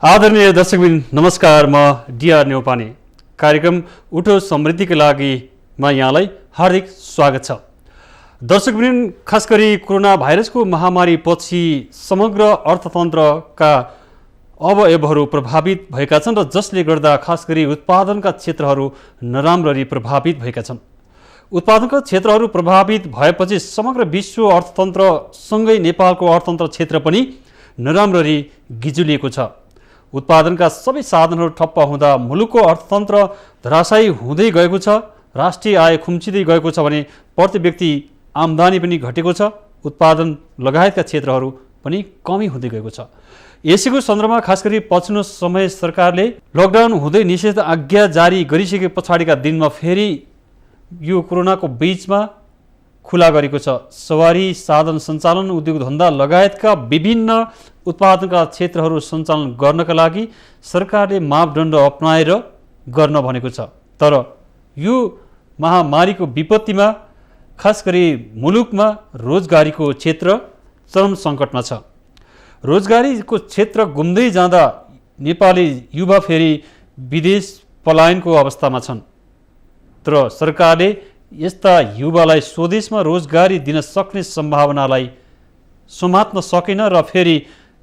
आदरणीय दर्शकबिन नमस्कार, म डिआर न्यौपाने। कार्यक्रम उठो समृद्धिका लागि म यहाँलाई हार्दिक स्वागत छ। दर्शकबिन, खास गरी कोरोना भाइरसको महामारी पछि समग्र अर्थतन्त्रका अवयवहरू प्रभावित भएका छन् र जसले गर्दा खास गरी उत्पादनका क्षेत्रहरू नराम्ररी प्रभावित भएका छन्। उत्पादनका क्षेत्रहरू प्रभावित भएपछि समग्र विश्व अर्थतन्त्रसँगै नेपालको अर्थतन्त्र क्षेत्र पनि नराम्ररी गिजुलिएको छ। उत्पादनका सबै साधनहरू ठप्प हुँदा मुलुकको अर्थतन्त्र धराशायी हुँदै गएको छ। राष्ट्रिय आय खुम्चिँदै गएको छ भने प्रति व्यक्ति आम्दानी पनि घटेको छ। उत्पादन लगायतका क्षेत्रहरू पनि कमी हुँदै गएको छ। यसैको सन्दर्भमा खास गरी पछिल्लो समय सरकारले लकडाउन हुँदै निषेध आज्ञा जारी गरिसके पछाडिका दिनमा फेरि यो कोरोनाको बीचमा खुला गरेको छ। सवारी साधन सञ्चालन, उद्योग धन्दा लगायतका विभिन्न उत्पादनका क्षेत्रहरू सञ्चालन गर्नका लागि सरकारले मापदण्ड अपनाएर गर्न भनेको छ। तर यो महामारीको विपत्तिमा खास गरी मुलुकमा रोजगारीको क्षेत्र चरम सङ्कटमा छ। रोजगारीको क्षेत्र गुम्दै जाँदा नेपाली युवा फेरि विदेश पलायनको अवस्थामा छन्। तर सरकारले यस्ता युवालाई स्वदेशमा रोजगारी दिन सक्ने सम्भावनालाई समात्न सकेन र फेरि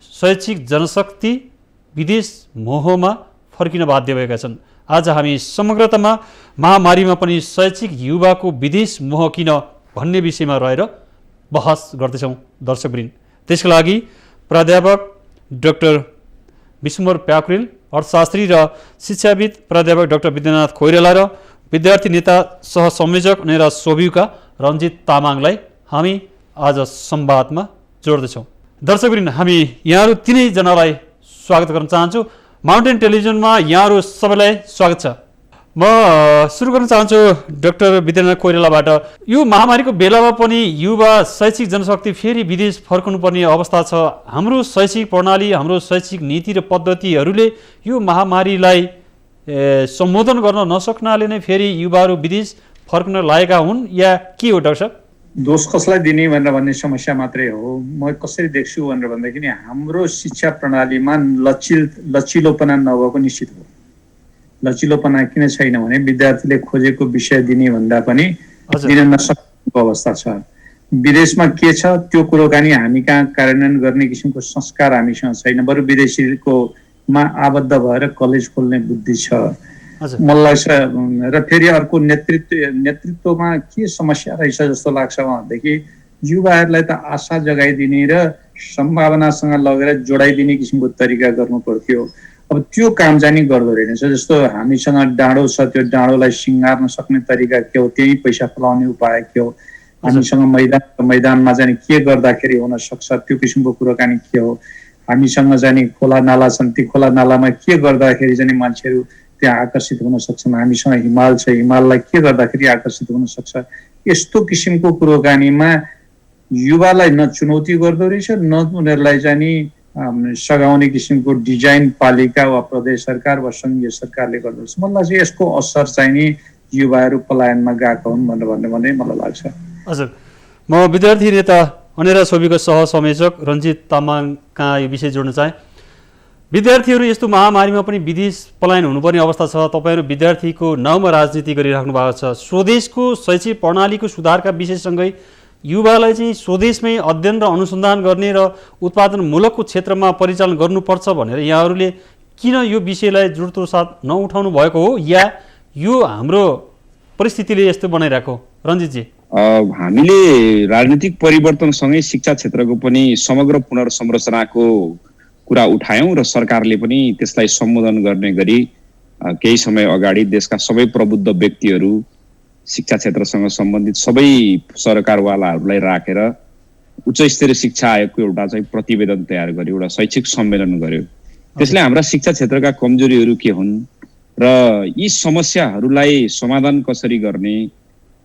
शैक्षिक जनशक्ति विदेश मोहमा फर्किन बाध्य भएका छन्। आज हामी समग्रतामा महामारीमा पनि शैक्षिक युवाको विदेश मोह किन भन्ने विषयमा रहेर बहस गर्दैछौँ दर्शकवृन्द। त्यसका लागि प्राध्यापक डाक्टर विश्वम्भर प्याकुरेल, अर्थशास्त्री र शिक्षाविद प्राध्यापक डाक्टर विद्यानाथ कोइराला र विद्यार्थी नेता सहसंयोजक नेरा सोभिका रञ्जित तामाङलाई हामी आज संवादमा जोड्दैछौँ। दर्शकवृन्द, हामी यहाँहरू तिनैजनालाई स्वागत गर्न चाहन्छु। माउन्टेन टेलिभिजनमा यहाँहरू सबैलाई स्वागत छ। म सुरु गर्न चाहन्छु डाक्टर विद्यानाथ कोइरालाबाट। यो महामारीको बेलामा पनि युवा शैक्षिक जनशक्ति फेरि विदेश फर्कनुपर्ने अवस्था छ। हाम्रो शैक्षिक प्रणाली, हाम्रो शैक्षिक नीति र पद्धतिहरूले यो महामारीलाई सम्बोधन गर्न नसक्नाले नै फेरि युवाहरू विदेश फर्कन लागेका हुन् या के हो डाक्टर साहब? दोष कसलाई दिने भनेर भन्ने समस्या मात्रै हो। म कसरी देख्छु भनेर भन्दाखेरि हाम्रो शिक्षा प्रणालीमा लचिलोपना नभएको निश्चित हो। लचिलोपना किन छैन भने विद्यार्थीले खोजेको विषय दिने भन्दा पनि दिन नसकेको अवस्था छ। विदेशमा के छ त्यो कुरोकानी हामी कहाँ कार्यान्वयन गर्ने किसिमको संस्कार हामीसँग छैन। बरु विदेशीको मा आबद्ध भएर कलेज खोल्ने बुद्धि छ मलाई लाग्छ। र फेरि अर्को नेतृत्वमा के समस्या रहेछ जस्तो लाग्छ भनेदेखि युवाहरूलाई त आशा जगाइदिने र सम्भावनासँग लगेर जोडाइदिने किसिमको तरिका गर्नु पर्थ्यो। अब त्यो काम चाहिँ गर्दो रहेछ। जस्तो हामीसँग डाँडो छ, त्यो डाँडोलाई सिँगार्न सक्ने तरिका के हो, त्यही पैसा फलाउने उपाय के हो, हामीसँग मैदानमा चाहिँ के गर्दाखेरि हुन सक्छ त्यो किसिमको कुराकानी के हो, हामीसँग चाहिँ खोला नाला छन्, ती खोला नालामा के गर्दाखेरि चाहिँ मान्छेहरू त्यहाँ आकर्षित हुन सक्छन्, हामीसँग हिमाल छ, हिमाललाई के गर्दाखेरि आकर्षित हुन सक्छ। यस्तो किसिमको कुराकानीमा युवालाई न चुनौती गर्दो रहेछ, न उनीहरूलाई चाहिँ सघाउने किसिमको डिजाइन पालिका वा प्रदेश सरकार वा सङ्घीय सरकारले गर्दो रहेछ। मलाई चाहिँ यसको असर चाहिँ नि युवाहरू पलायनमा गएका हुन् भन्ने मलाई लाग्छ। हजुर, म विद्यार्थी नेता अनेरा सोभिको सहसंयोजक रञ्जित तामाङ कहाँ यो विषय जोड्न चाहे। विद्यार्थीहरू यस्तो महामारीमा पनि विदेश पलायन हुनुपर्ने अवस्था छ। तपाईँहरू विद्यार्थीको नाउँमा राजनीति गरिराख्नु भएको छ। स्वदेशको शैक्षिक प्रणालीको सुधारका विषयसँगै युवालाई चाहिँ स्वदेशमै अध्ययन र अनुसन्धान गर्ने र उत्पादनमूलकको क्षेत्रमा परिचालन गर्नुपर्छ भनेर यहाँहरूले किन यो विषयलाई जोडतोड साथ नउठाउनु भएको हो या यो हाम्रो परिस्थितिले यस्तो बनाइरहेको? रञ्जितजी, हामीले राजनीतिक परिवर्तनसँगै शिक्षा क्षेत्रको पनि समग्र पुनर्संरचनाको कुरा उठायौँ र सरकारले पनि त्यसलाई सम्बोधन गर्ने गरी केही समय अगाडि देशका सबै प्रबुद्ध व्यक्तिहरू, शिक्षा क्षेत्रसँग सम्बन्धित सबै सरकारवालाहरूलाई राखेर उच्च स्तरीय शिक्षा आयोगको एउटा चाहिँ प्रतिवेदन तयार गर्यो, एउटा शैक्षिक सम्मेलन गर्यो। त्यसले हाम्रा शिक्षा क्षेत्रका कमजोरीहरू के हुन् र यी समस्याहरूलाई समाधान कसरी गर्ने,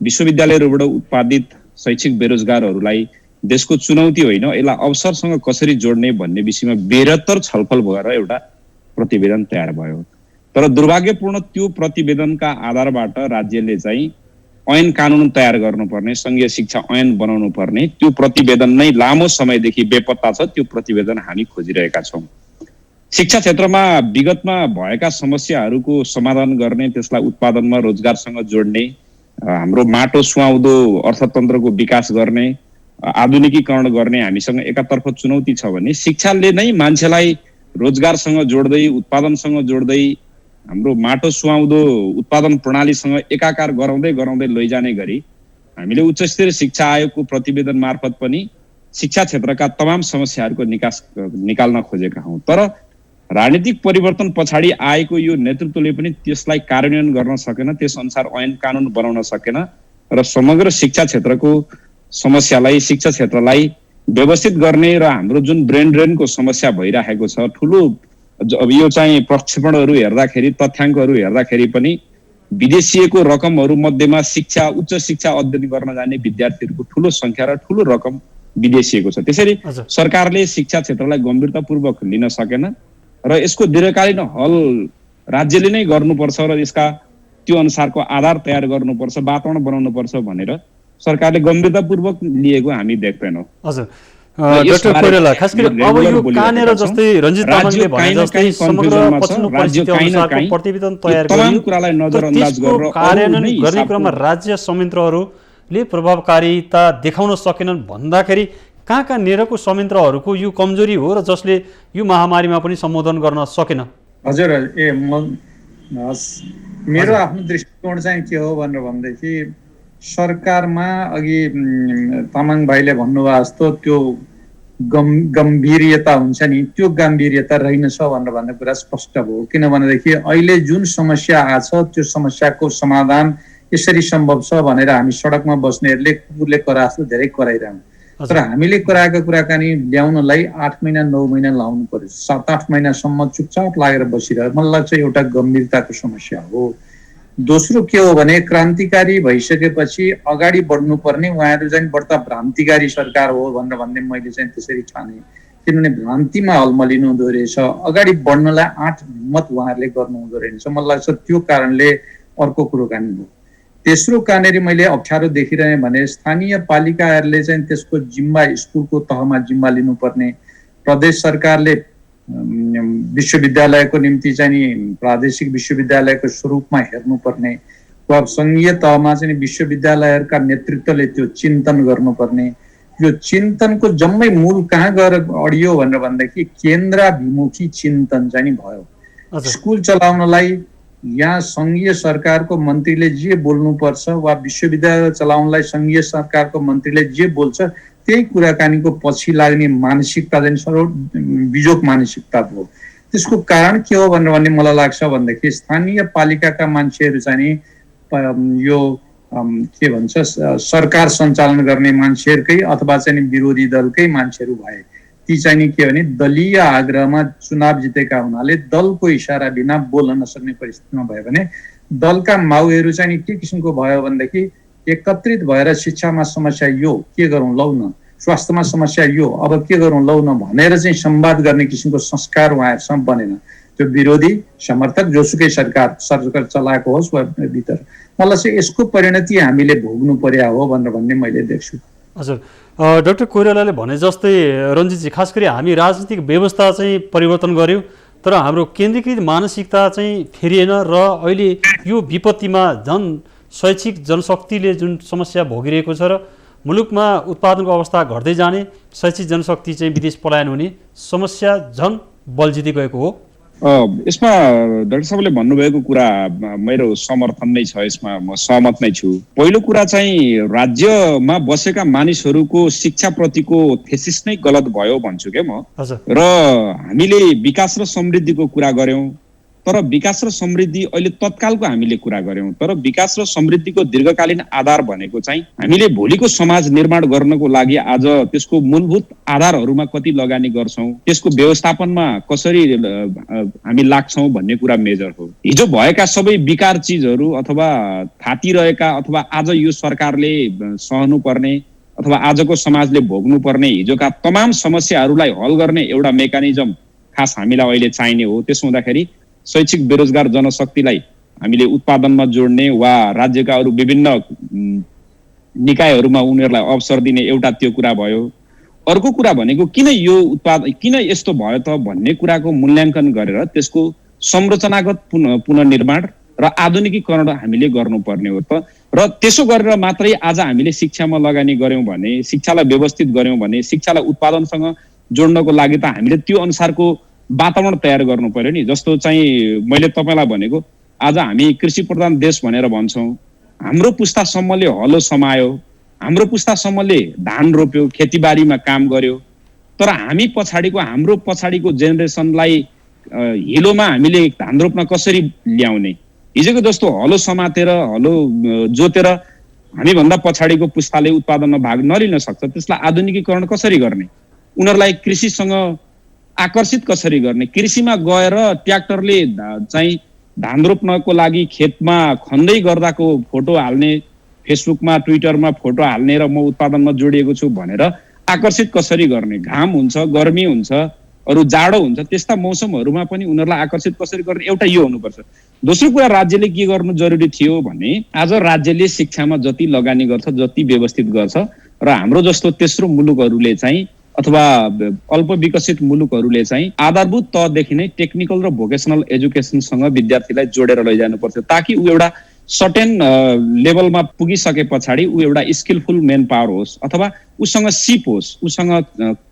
विश्वविद्यालयहरूबाट उत्पादित शैक्षिक बेरोजगारहरूलाई देशको चुनौती होइन यसलाई अवसरसँग कसरी जोड्ने भन्ने विषयमा बेहतर छलफल भएर एउटा प्रतिवेदन तयार भयो। तर दुर्भाग्यपूर्ण त्यो प्रतिवेदनका आधारबाट राज्यले चाहिँ ऐन कानुन तयार गर्नुपर्ने, सङ्घीय शिक्षा ऐन बनाउनु पर्ने त्यो प्रतिवेदन नै लामो समयदेखि बेपत्ता छ। त्यो प्रतिवेदन हामी खोजिरहेका छौँ। शिक्षा क्षेत्रमा विगतमा भएका समस्याहरूको समाधान गर्ने, त्यसलाई उत्पादनमा रोजगारसँग जोड्ने, हाम्रो माटो सुहाउँदो अर्थतन्त्रको विकास गर्ने, आधुनिकीकरण गर्ने हामीसँग एकातर्फ चुनौती छ भने शिक्षाले नै मान्छेलाई रोजगारसँग जोड्दै, उत्पादनसँग जोड्दै, हाम्रो माटो सुहाउँदो उत्पादन प्रणालीसँग एकाकार गराउँदै गराउँदै लैजाने गरी हामीले उच्च स्तरीय शिक्षा आयोगको प्रतिवेदन मार्फत पनि शिक्षा क्षेत्रका तमाम समस्याहरूको निकाल्न खोजेका हौँ। तर राजनीतिक परिवर्तन पछाडि आएको यो नेतृत्वले पनि त्यसलाई कार्यान्वयन गर्न सकेन, त्यस अनुसार ऐन कानुन बनाउन सकेन र समग्र शिक्षा क्षेत्रको समस्यालाई, शिक्षा क्षेत्रलाई व्यवस्थित गर्ने र हाम्रो जुन ब्रेन ड्रेनको समस्या भइरहेको छ, ठुलो अब यो चाहिँ प्रक्षेपणहरू हेर्दाखेरि, तथ्याङ्कहरू हेर्दाखेरि पनि विदेशिएको रकमहरू मध्येमा शिक्षा, उच्च शिक्षा अध्ययन गर्न जाने विद्यार्थीहरूको ठुलो संख्या र ठुलो रकम विदेशिएको छ। त्यसैले सरकारले शिक्षा क्षेत्रलाई गम्भीरतापूर्वक लिन सकेन र यसको दीर्घकालीन हल राज्यले नै गर्नुपर्छ र यसका त्यो अनुसारको आधार तयार गर्नुपर्छ, वातावरण बनाउनुपर्छ भनेर सरकारले गम्भीरतापूर्वक लिएको हामी देख्दैनौँ। हजुर डाक्टर कोइराला, खास गरी अब यो कहाँनिर जस्तै रञ्जित तामाङले भने जस्तै समग्र पछिल्लो परिस्थिति अनुसारको प्रतिवेदन तयार गरियो, त्यसको कार्यान्वयन गर्ने क्रममा राज्य संयन्त्रहरूले प्रभावकारिता देखाउन सकेनन् भन्दाखेरि कहाँ नेरको संयन्त्रहरूको यो कमजोरी हो र जसले यो महामारीमा पनि सम्बोधन गर्न सकेन? हजुर, मेरो आफ्नो दृष्टिकोण चाहिँ के हो भनेर भनेदेखि सरकारमा अघि तामाङ भाइले भन्नुभयो जस्तो त्यो गम्भीर्यता हुन्छ नि, त्यो गम्भीर्यता रहेनछ भनेर भन्ने कुरा स्पष्ट भयो। किनभनेदेखि अहिले जुन समस्या आछ त्यो समस्याको समाधान यसरी सम्भव छ भनेर हामी सडकमा बस्नेहरूले कुकुरले कराजस्तो धेरै कराइरहनु, तर हामीले कराएको कुराकानी ल्याउनलाई 8 महिना 9 महिना लाउनु पर्यो। 7-8 महिनासम्म चुपचाप लागेर बसिरह्यो, मलाई लाग्छ एउटा गम्भीरताको समस्या हो। दोस्रो के हो भने क्रान्तिकारी भइसकेपछि अगाडि बढ्नुपर्ने, उहाँहरू चाहिँ बढ्ता भ्रान्तिकारी सरकार हो भनेर भन्ने मैले चाहिँ त्यसरी ठाने। किनभने भ्रान्तिमा हलमलिनु हुँदो रहेछ, अगाडि बढ्नलाई आँट हिम्मत उहाँहरूले गर्नु हुँदो रहेछ। मलाई लाग्छ त्यो कारणले अर्को कुरोकानी हो। तेस्रो कहाँनिर मैले अप्ठ्यारो देखिरहेँ भने स्थानीय पालिकाहरूले चाहिँ त्यसको जिम्मा स्कुलको तहमा जिम्मा लिनुपर्ने, प्रदेश सरकारले विश्वविद्यालयको निम्ति चाहिँ नि प्रादेशिक विश्वविद्यालयको स्वरूपमा हेर्नुपर्ने, वा सङ्घीय तहमा चाहिँ विश्वविद्यालयहरूका नेतृत्वले त्यो चिन्तन गर्नुपर्ने। यो चिन्तनको जम्मै मूल कहाँ गएर अडियो भनेर भन्दाखेरि केन्द्राभिमुखी चिन्तन चाहिँ नि भयो। स्कुल चलाउनलाई यहाँ सङ्घीय सरकारको मन्त्रीले जे बोल्नुपर्छ वा विश्वविद्यालय चलाउनलाई सङ्घीय सरकारको मन्त्रीले जे बोल्छ त्यही कुराकानीको पछि लाग्ने मानसिकता चाहिँ सर्व बिजोक मानसिकता भयो। त्यसको कारण के हो भनेर भन्ने मलाई लाग्छ भनेदेखि स्थानीय पालिकाका मान्छेहरू चाहिँ यो के भन्छ सरकार सञ्चालन गर्ने मान्छेहरूकै अथवा चाहिँ विरोधी दलकै मान्छेहरू भए। ती चाहिँ के भने दलीय आग्रहमा चुनाव जितेका हुनाले दलको इसारा बिना बोल्न नसक्ने परिस्थितिमा भयो भने दलका माउहरू चाहिँ के किसिमको भयो भनेदेखि एकत्रित भएर शिक्षामा समस्या यो के गरौँ लौ न, स्वास्थ्यमा समस्या यो अब के गरौँ लौ न भनेर चाहिँ संवाद गर्ने किसिमको संस्कार उहाँहरूसँग बनेन। त्यो विरोधी समर्थक जोसुकै सरकार चलाएको होस् वा भित्र, मलाई चाहिँ यसको परिणति हामीले भोग्नु पर्या हो भनेर भन्ने मैले देख्छु। हजुर, डाक्टर कोइरालाले भने जस्तै रञ्जितजी, खास गरी हामी राजनीतिक व्यवस्था चाहिँ परिवर्तन गर्यौँ तर हाम्रो केन्द्रीकृत मानसिकता चाहिँ फेरिएन र अहिले यो विपत्तिमा झन् शैक्षिक जनशक्तिले जुन समस्या भोगिरहेको छ र मुलुकमा उत्पादनको अवस्था घट्दै जाने, शैक्षिक जनशक्ति चाहिँ विदेश पलायन हुने समस्या झन् बलजिँदै गएको हो। यसमा डाक्टर साहबले भन्नुभएको कुरा मेरो समर्थन नै छ, यसमा म सहमत नै छु। पहिलो कुरा चाहिँ राज्यमा बसेका मानिसहरूको शिक्षाप्रतिको थेसिस नै गलत भयो भन्छु क्या म। र हामीले विकास र समृद्धिको कुरा गर्यौं, तर विकास र समृद्धि अहिले तत्कालको हामीले कुरा गर्यौं, तर विकास र समृद्धिको दीर्घकालीन आधार भनेको चाहिँ हामीले भोलिको समाज निर्माण गर्नको लागि आज त्यसको मूलभूत आधारहरूमा कति लगानी गर्छौं, त्यसको व्यवस्थापनमा कसरी हामी लाग्छौं भन्ने कुरा मेजर हो। हिजो भएका सबै विकार चिजहरू अथवा थातिरहेका अथवा आज यो सरकारले सहनुपर्ने अथवा आजको समाजले भोग्नुपर्ने हिजोका तमाम समस्याहरूलाई हल गर्ने एउटा मेकानिजम खास हामीलाई अहिले चाहिने हो। त्यसो हुँदाखेरि शैक्षिक बेरोजगार जनशक्तिलाई हामीले उत्पादनमा जोड्ने वा राज्यका अरू विभिन्न निकायहरूमा उनीहरूलाई अवसर दिने एउटा त्यो कुरा भयो। अर्को कुरा भनेको किन यस्तो भयो त भन्ने कुराको मूल्याङ्कन गरेर त्यसको संरचनागत पुनर्निर्माण र आधुनिकीकरण हामीले गर्नुपर्ने हो त। र त्यसो गरेर मात्रै आज हामीले शिक्षामा लगानी गर्यौं भने, शिक्षालाई व्यवस्थित गर्यौं भने, शिक्षालाई उत्पादनसँग जोड्नको लागि त हामीले त्यो अनुसारको वातावरण तयार गर्नु पर्यो नि। जस्तो चाहिँ मैले तपाईँलाई भनेको, आज हामी कृषि प्रधान देश भनेर भन्छौँ, हाम्रो पुस्तासम्मले हलो समायो, हाम्रो पुस्तासम्मले धान रोप्यो, खेतीबारीमा काम गर्यो, तर हाम्रो पछाडिको जेनेरेसनलाई हिलोमा हामीले धान रोप्न कसरी ल्याउने? हिजोको जस्तो हलो समातेर, हलो जोतेर हामीभन्दा पछाडिको पुस्ताले उत्पादनमा भाग नलिन सक्छ। त्यसलाई आधुनिकीकरण कसरी गर्ने? उनीहरूलाई कृषिसँग आकर्षित कसरी गर्ने? कृषिमा गएर ट्र्याक्टरले चाहिँ धान रोप्नको लागि खेतमा खन्दै गर्दाको फोटो हाल्ने, फेसबुकमा ट्विटरमा फोटो हाल्ने र म उत्पादनमा जोडिएको छु भनेर आकर्षित कसरी गर्ने? घाम हुन्छ, गर्मी हुन्छ, अरू जाडो हुन्छ, त्यस्ता मौसमहरूमा पनि उनीहरूलाई आकर्षित कसरी गर्ने? एउटा यो हुनुपर्छ। दोस्रो कुरा, राज्यले के गर्नु जरुरी थियो भने, आज राज्यले शिक्षामा जति लगानी गर्छ, जति व्यवस्थित गर्छ, र हाम्रो जस्तो तेस्रो मुलुकहरूले चाहिँ अथवा अल्प विकसित मुलुकहरूले चाहिँ आधारभूत तहदेखि नै टेक्निकल र भोकेसनल एजुकेसनसँग विद्यार्थीलाई जोडेर लैजानुपर्छ, ताकि ऊ एउटा सर्टेन लेभलमा पुगिसके पछाडि ऊ एउटा स्किलफुल मेन पावर होस्, अथवा उसँग सिप होस्, उसँग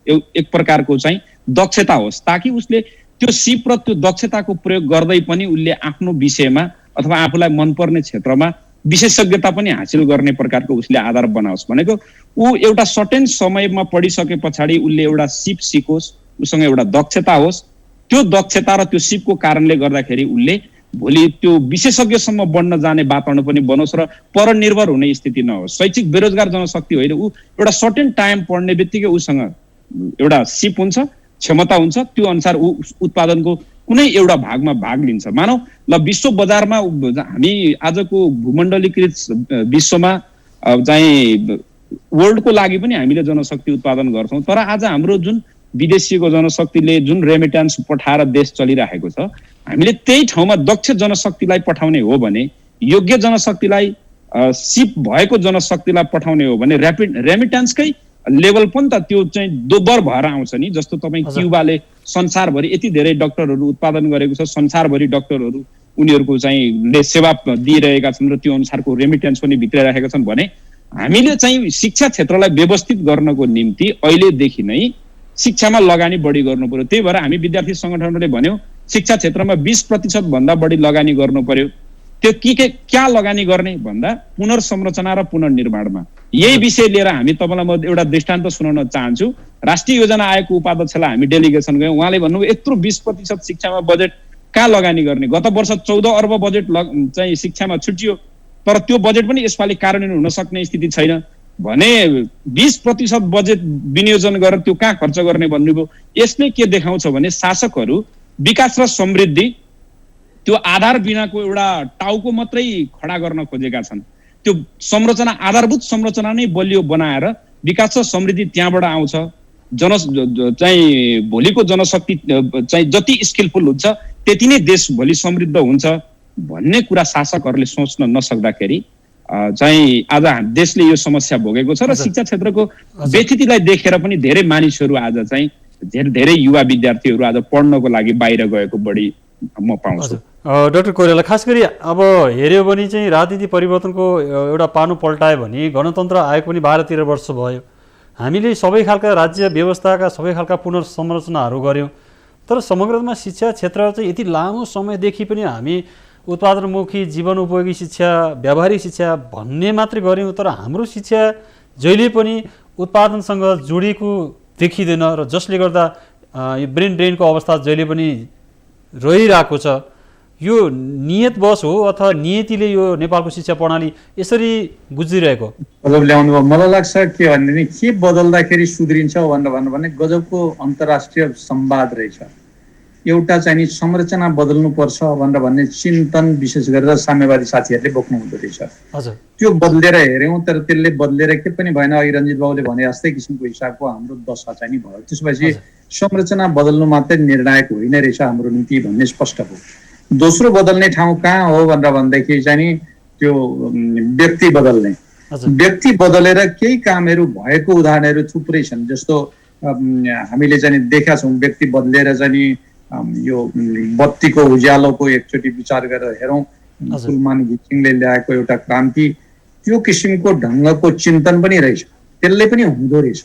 एक प्रकारको चाहिँ दक्षता होस्, ताकि उसले त्यो सिप र त्यो दक्षताको प्रयोग गर्दै पनि उसले आफ्नो विषयमा अथवा आफूलाई मनपर्ने क्षेत्रमा विशेषज्ञता पनि हासिल गर्ने प्रकारको उसले आधार बनाओस्। भनेको ऊ एउटा सर्टेन समयमा पढिसके पछाडि उसले एउटा सिप सिकोस्, उसँग एउटा दक्षता होस्, त्यो दक्षता र त्यो सिपको कारणले गर्दाखेरि उसले भोलि त्यो विशेषज्ञसम्म बढ्न जाने वातावरण पनि बनोस् र परनिर्भर हुने स्थिति नहोस्। शैक्षिक बेरोजगार जनशक्ति होइन, ऊ एउटा सर्टेन टाइम पढ्ने बित्तिकै उसँग एउटा सिप हुन्छ, क्षमता हुन्छ, त्यो अनुसार ऊ उत्पादनको कुनै एउटा भागमा भाग लिन्छ। मानौ ल विश्व बजारमा हामी आजको भूमण्डलीकृत विश्वमा चाहिँ वर्ल्डको लागि पनि हामीले जनशक्ति उत्पादन गर्छौँ, तर आज हाम्रो जुन विदेशीको जनशक्तिले जुन रेमिट्यान्स पठाएर देश चलिरहेको छ, हामीले त्यही ठाउँमा दक्ष जनशक्तिलाई पठाउने हो भने, योग्य जनशक्तिलाई, सिप भएको जनशक्तिलाई पठाउने हो भने रेमिट्यान्सकै लेभल पनि त त्यो चाहिँ दोब्बर भएर आउँछ नि। जस्तो तपाईँ क्युबाले संसारभरि यति धेरै डाक्टरहरू उत्पादन गरेको छ, संसारभरि डाक्टरहरू उनीहरूको चाहिँ सेवा दिइरहेका छन् र त्यो अनुसारको रेमिट्यान्स पनि भित्राइरहेका छन् भने, हामीले चाहिँ शिक्षा क्षेत्रलाई व्यवस्थित गर्नको निम्ति अहिलेदेखि नै शिक्षामा लगानी बढी गर्नु पर्यो। त्यही भएर हामी विद्यार्थी संगठनहरूले भन्यौँ, शिक्षा क्षेत्रमा 20% भन्दा बढी लगानी गर्नु पर्यो। त्यो क्या लगानी गर्ने भन्दा पुनर्संरचना र पुनर्निर्माणमा। यही विषय लिएर हामी तपाईँलाई म एउटा दृष्टान्त सुनाउन चाहन्छु। राष्ट्रिय योजना आयोगको उपाध्यक्षलाई हामी डेलिगेसन गयौँ, उहाँले भन्नुभयो यत्रो 20% शिक्षामा बजेट कहाँ लगानी गर्ने? गत वर्ष 14 अर्ब बजेट चाहिँ शिक्षामा छुट्यो, तर त्यो बजेट पनि यसपालि कार्यान्वयन हुन सक्ने स्थिति छैन भने 20% बजेट विनियोजन गरेर त्यो कहाँ खर्च गर्ने भन्नुभयो। यसले के देखाउँछ भने शासकहरू विकास र समृद्धि त्यो आधार बिनाको एउटा टाउको मात्रै खडा गर्न खोजेका छन्। त्यो संरचना, आधारभूत संरचना नै बलियो बनाएर विकास र समृद्धि त्यहाँबाट आउँछ। चाहिँ भोलिको जनशक्ति चाहिँ जति स्किलफुल हुन्छ त्यति नै देश भोलि समृद्ध हुन्छ भन्ने कुरा शासकहरूले सोच्न नसक्दाखेरि चाहिँ आज देशले यो समस्या भोगेको छ। र शिक्षा क्षेत्रको व्यथितिलाई देखेर पनि धेरै मानिसहरू आज चाहिँ धेरै युवा विद्यार्थीहरू आज पढ्नको लागि बाहिर गएको बढी म पाउँछु। डाक्टर कोइराला, खास गरी अब हेऱ्यो भने चाहिँ राजनीति परिवर्तनको एउटा पानो पल्टायो भने गणतन्त्र आएको पनि 12-13 वर्ष भयो। हामीले सबै खालका राज्य व्यवस्थाका सबै खालका पुनर्संरचनाहरू गऱ्यौँ, तर समग्रमा शिक्षा क्षेत्र चाहिँ यति लामो समयदेखि पनि हामी उत्पादनमुखी जीवन उपयोगी शिक्षा, व्यावहारिक शिक्षा भन्ने मात्रै गऱ्यौँ, तर हाम्रो शिक्षा जहिले पनि उत्पादनसँग जोडिएको देखिँदैन र जसले गर्दा यो ब्रेन ड्रेनको अवस्था जहिले पनि रहिरहेको छ। यो नियतवश हो अथवा नियतिले यो नेपालको शिक्षा प्रणाली यसरी गुज्रिरहेको मतलब ल्याउनु भयो? मलाई लाग्छ के भन्ने के बदल्दाखेरि सुध्रिन्छ भने गजबको अन्तर्राष्ट्रिय संवाद रहेछ। एउटा चाहिँ संरचना बदल्नुपर्छ भनेर भन्ने चिन्तन विशेष गरेर साम्यवादी साथीहरूले बोक्नु हुँदो रहेछ। त्यो बदलेर हेऱ्यौँ, तर त्यसले बदलेर के पनि भएन। अघि रञ्जित बाबुले भने जस्तै किसिमको हिसाबको हाम्रो दशा चाहिँ नि भयो। त्यसपछि संरचना बदल्नु मात्रै निर्णायक होइन रहेछ हाम्रो नीति भन्ने स्पष्ट हो। दोस्रो बदल्ने ठाउँ कहाँ हो भनेर भन्दाखेरि चाहिँ नि त्यो व्यक्ति बदल्ने। व्यक्ति बदलेर केही कामहरू भएको उदाहरणहरू थुप्रै छन्। जस्तो हामीले चाहिँ देखेका छौँ व्यक्ति बदलेर चाहिँ यो बत्तीको उज्यालोको एकचोटि विचार गरेर हेरौँ कुलमान घिसिङले ल्याएको एउटा क्रान्ति त्यो किसिमको ढङ्गको चिन्तन पनि रहेछ, त्यसले पनि हुँदो रहेछ।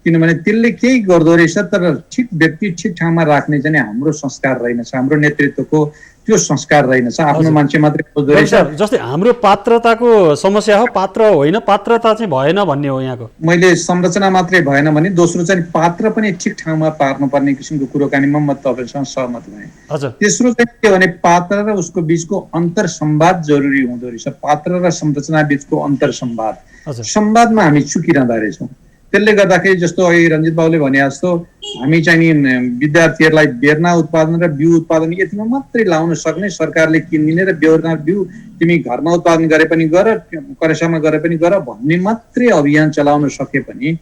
किनभने त्यसले केही गर्दो रहेछ, तर ठिक व्यक्ति ठिक ठाउँमा राख्ने चाहिँ हाम्रो संस्कार रहेनछ, हाम्रो नेतृत्वको त्यो संस्कार रहेनछ। आफ्नो मान्छे मात्रै खोज्दो रहेछ। जस्तै हाम्रो पात्रताको समस्या हो, पात्र होइन, पात्रता चाहिँ भएन भन्ने हो यहाँको। मैले संरचना मात्रै भएन भने दोस्रो चाहिँ पात्र पनि ठिक ठाउँमा पार्नुपर्ने किसिमको कुरोकानीमा म तपाईँसँग सहमत भएँ। तेस्रो चाहिँ के भने पात्र र उसको बिचको अन्तर संवाद जरुरी हुँदो रहेछ। पात्र र संरचना बिचको अन्तर संवाद, संवादमा हामी चुकिरहँदा रहेछौँ। त्यसले गर्दाखेरि जस्तो अहिले रञ्जित बाबुले भने जस्तो हामी चाहिँ नि विद्यार्थीहरूलाई बेर्ना उत्पादन र बिउ उत्पादन यतिमा मात्रै लाउन सक्ने, सरकारले किनिदिने र बेर्ना बिउ तिमी घरमा उत्पादन गरे पनि गर, करेसामा गरे पनि गर भन्ने मात्रै अभियान चलाउन सके पनि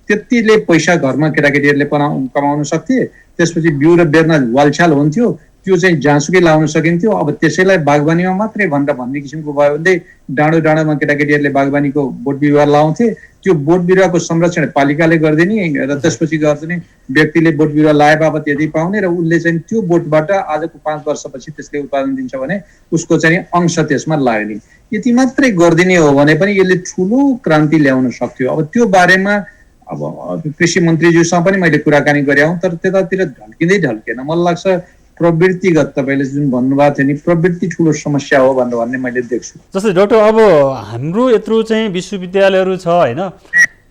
त्यतिले पैसा घरमा केटाकेटीहरूले कमाउन सक्थे। त्यसपछि बिउ र बेर्ना वालछाल हुन्थ्यो, त्यो चाहिँ जहाँसुकै लाउन सकिन्थ्यो। अब त्यसैलाई बागवानीमा मात्रै भनेर भन्ने किसिमको भयो भने डाँडो डाँडोमा केटाकेटीहरूले बागवानीको बोट बिरुवा लाउँथे। त्यो बोट बिरुवाको संरक्षण पालिकाले गरिदिने र त्यसपछि गरिदिने, व्यक्तिले बोट बिरुवा लाए बापत यदि पाउने र उसले चाहिँ त्यो बोटबाट आजको 5 वर्षपछि त्यसले उत्पादन दिन्छ भने उसको चाहिँ अंश त्यसमा लाग्ने, यति मात्रै गरिदिने हो भने पनि यसले ठुलो क्रान्ति ल्याउन सक्थ्यो। अब त्यो बारेमा अब कृषि मन्त्रीज्यूसँग पनि मैले कुराकानी गरेँ, तर त्यतातिर ढल्किँदैन। मलाई लाग्छ प्रवृत्तिगत तपाईँले जुन भन्नुभएको थियो नि, प्रवृत्ति ठुलो समस्या हो भनेर भन्ने मैले देख्छु। जस्तै डाक्टर, अब हाम्रो यत्रो चाहिँ विश्वविद्यालयहरू छ होइन,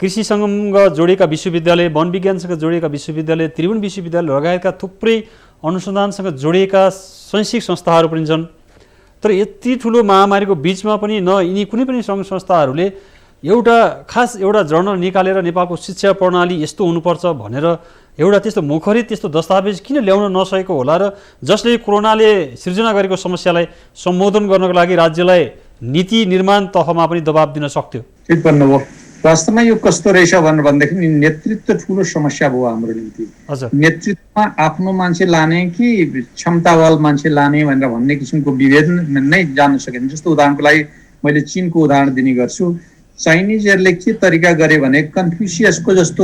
कृषिसँग जोडिएका विश्वविद्यालय, वन विज्ञानसँग जोडिएका विश्वविद्यालय, त्रिभुवन विश्वविद्यालय लगायतका थुप्रै अनुसन्धानसँग जोडिएका शैक्षिक संस्थाहरू पनि छन्। तर यति ठुलो महामारीको बिचमा पनि न यिनी कुनै पनि सङ्घ संस्थाहरूले एउटा जर्नल निकालेर नेपालको शिक्षा प्रणाली यस्तो हुनुपर्छ भनेर एउटा त्यस्तो मुखरित त्यस्तो दस्तावेज किन ल्याउन नसकेको होला र जसले कोरोनाले सिर्जना गरेको समस्यालाई सम्बोधन गर्नको लागि राज्यलाई नीति निर्माण तहमा पनि दबाब दिन सक्थ्यो। ठिक भन्नुभयो। वास्तवमा यो कस्तो रहेछ भनेर भन्दाखेरि नेतृत्व ठुलो समस्या भयो हाम्रो निम्ति। नेतृत्वमा आफ्नो मान्छे लाने कि क्षमतावाल मान्छे लाने भनेर भन्ने किसिमको विभेद नै जान्न सकिन्छ। जस्तो उदाहरणको लागि मैले चीनको उदाहरण दिने गर्छु। चाइनिजहरूले के तरिका गरे भने कन्फ्युसियसको जस्तो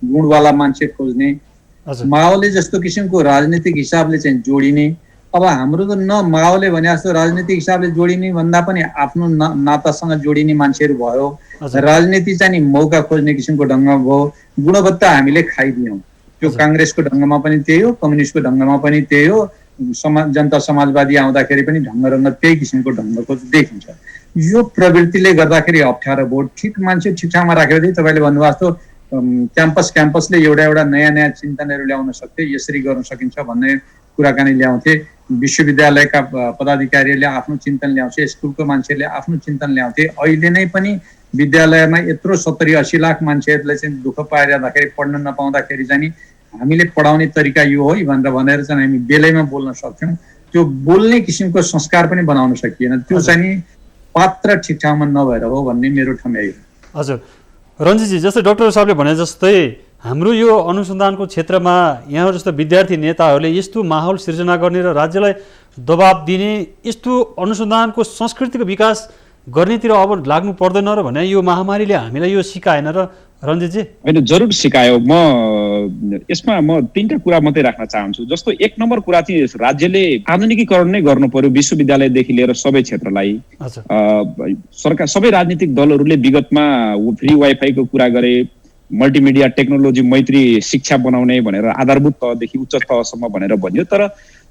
गुणवाला मान्छे खोज्ने, माओले जस्तो किसिमको राजनीतिक हिसाबले चाहिँ जोडिने। अब हाम्रो त न माओले भने जस्तो राजनीतिक हिसाबले जोडिने भन्दा पनि आफ्नो नातासँग जोडिने मान्छेहरू भयो। राजनीति चाहिँ नि मौका खोज्ने किसिमको ढङ्गमा भयो। गुणवत्ता हामीले खाइदियौँ। त्यो काङ्ग्रेसको ढङ्गमा पनि त्यही हो, कम्युनिस्टको ढङ्गमा पनि त्यही हो, जनता समाजवादी आउँदाखेरि पनि ढङ्ग त्यही किसिमको ढङ्गको देखिन्छ। यो प्रवृत्तिले गर्दाखेरि अप्ठ्यारो भयो। ठिक मान्छे ठिक ठाउँमा राखेर चाहिँ तपाईँले भन्नुभएको जस्तो क्याम्पसले एउटा नयाँ चिन्तनहरू ल्याउन सक्थे, यसरी गर्न सकिन्छ भन्ने कुराकानी ल्याउँथे। विश्वविद्यालयका पदाधिकारीहरूले आफ्नो चिन्तन ल्याउँथे, स्कुलको मान्छेहरूले आफ्नो चिन्तन ल्याउँथे। अहिले नै पनि विद्यालयमा यत्रो 70-80 लाख मान्छेहरूले चाहिँ दुःख पाइरहँदाखेरि पढ्न नपाउँदाखेरि चाहिँ हामीले पढाउने तरिका यो हो भनेर चाहिँ हामी बेलैमा बोल्न सक्थ्यौँ। त्यो बोल्ने किसिमको संस्कार पनि बनाउन सकिएन। त्यो चाहिँ पात्र ठिक ठाउँमा नभएर हो भन्ने मेरो ठम्याइ हो। हजुर रञ्जितजी, जस्तै डाक्टर साहबले भने जस्तै हाम्रो यो अनुसन्धानको क्षेत्रमा यहाँ जस्तो विद्यार्थी नेताहरूले यस्तो माहौल सिर्जना गर्ने र राज्यलाई दबाब दिने यस्तो अनुसन्धानको संस्कृतिको विकास गर्नेतिर अब लाग्नु पर्दैन र भने यो महामारीले हामीलाई यो सिकाएन र रञ्जितजी? होइन, जरुर सिकायो। यसमा म 3टा कुरा मात्रै राख्न चाहन्छु। जस्तो 1 नम्बर कुरा चाहिँ राज्यले आधुनिकीकरण नै गर्नु पर्यो विश्वविद्यालयदेखि लिएर सबै क्षेत्रलाई। सरकार सबै राजनीतिक दलहरूले विगतमा फ्री वाइफाईको कुरा गरे, मल्टिमिडिया टेक्नोलोजी मैत्री शिक्षा बनाउने भनेर आधारभूत तहदेखि उच्च तहसम्म भनेर भनियो। तर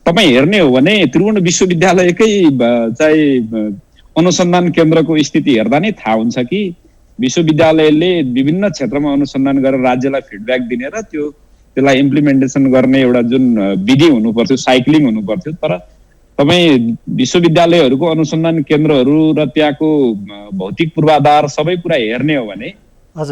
तपाईँ हेर्ने हो भने त्रिभुवन विश्वविद्यालयकै चाहिँ अनुसन्धान केन्द्रको स्थिति हेर्दा नै थाहा हुन्छ कि विश्वविद्यालयले विभिन्न क्षेत्रमा अनुसन्धान गरेर राज्यलाई फिडब्याक दिने र त्यसलाई इम्प्लिमेन्टेसन गर्ने एउटा जुन विधि हुनुपर्थ्यो, साइक्लिङ हुनुपर्थ्यो। तर तपाईँ विश्वविद्यालयहरूको अनुसन्धान केन्द्रहरू र त्यहाँको भौतिक पूर्वाधार सबै कुरा हेर्ने हो भने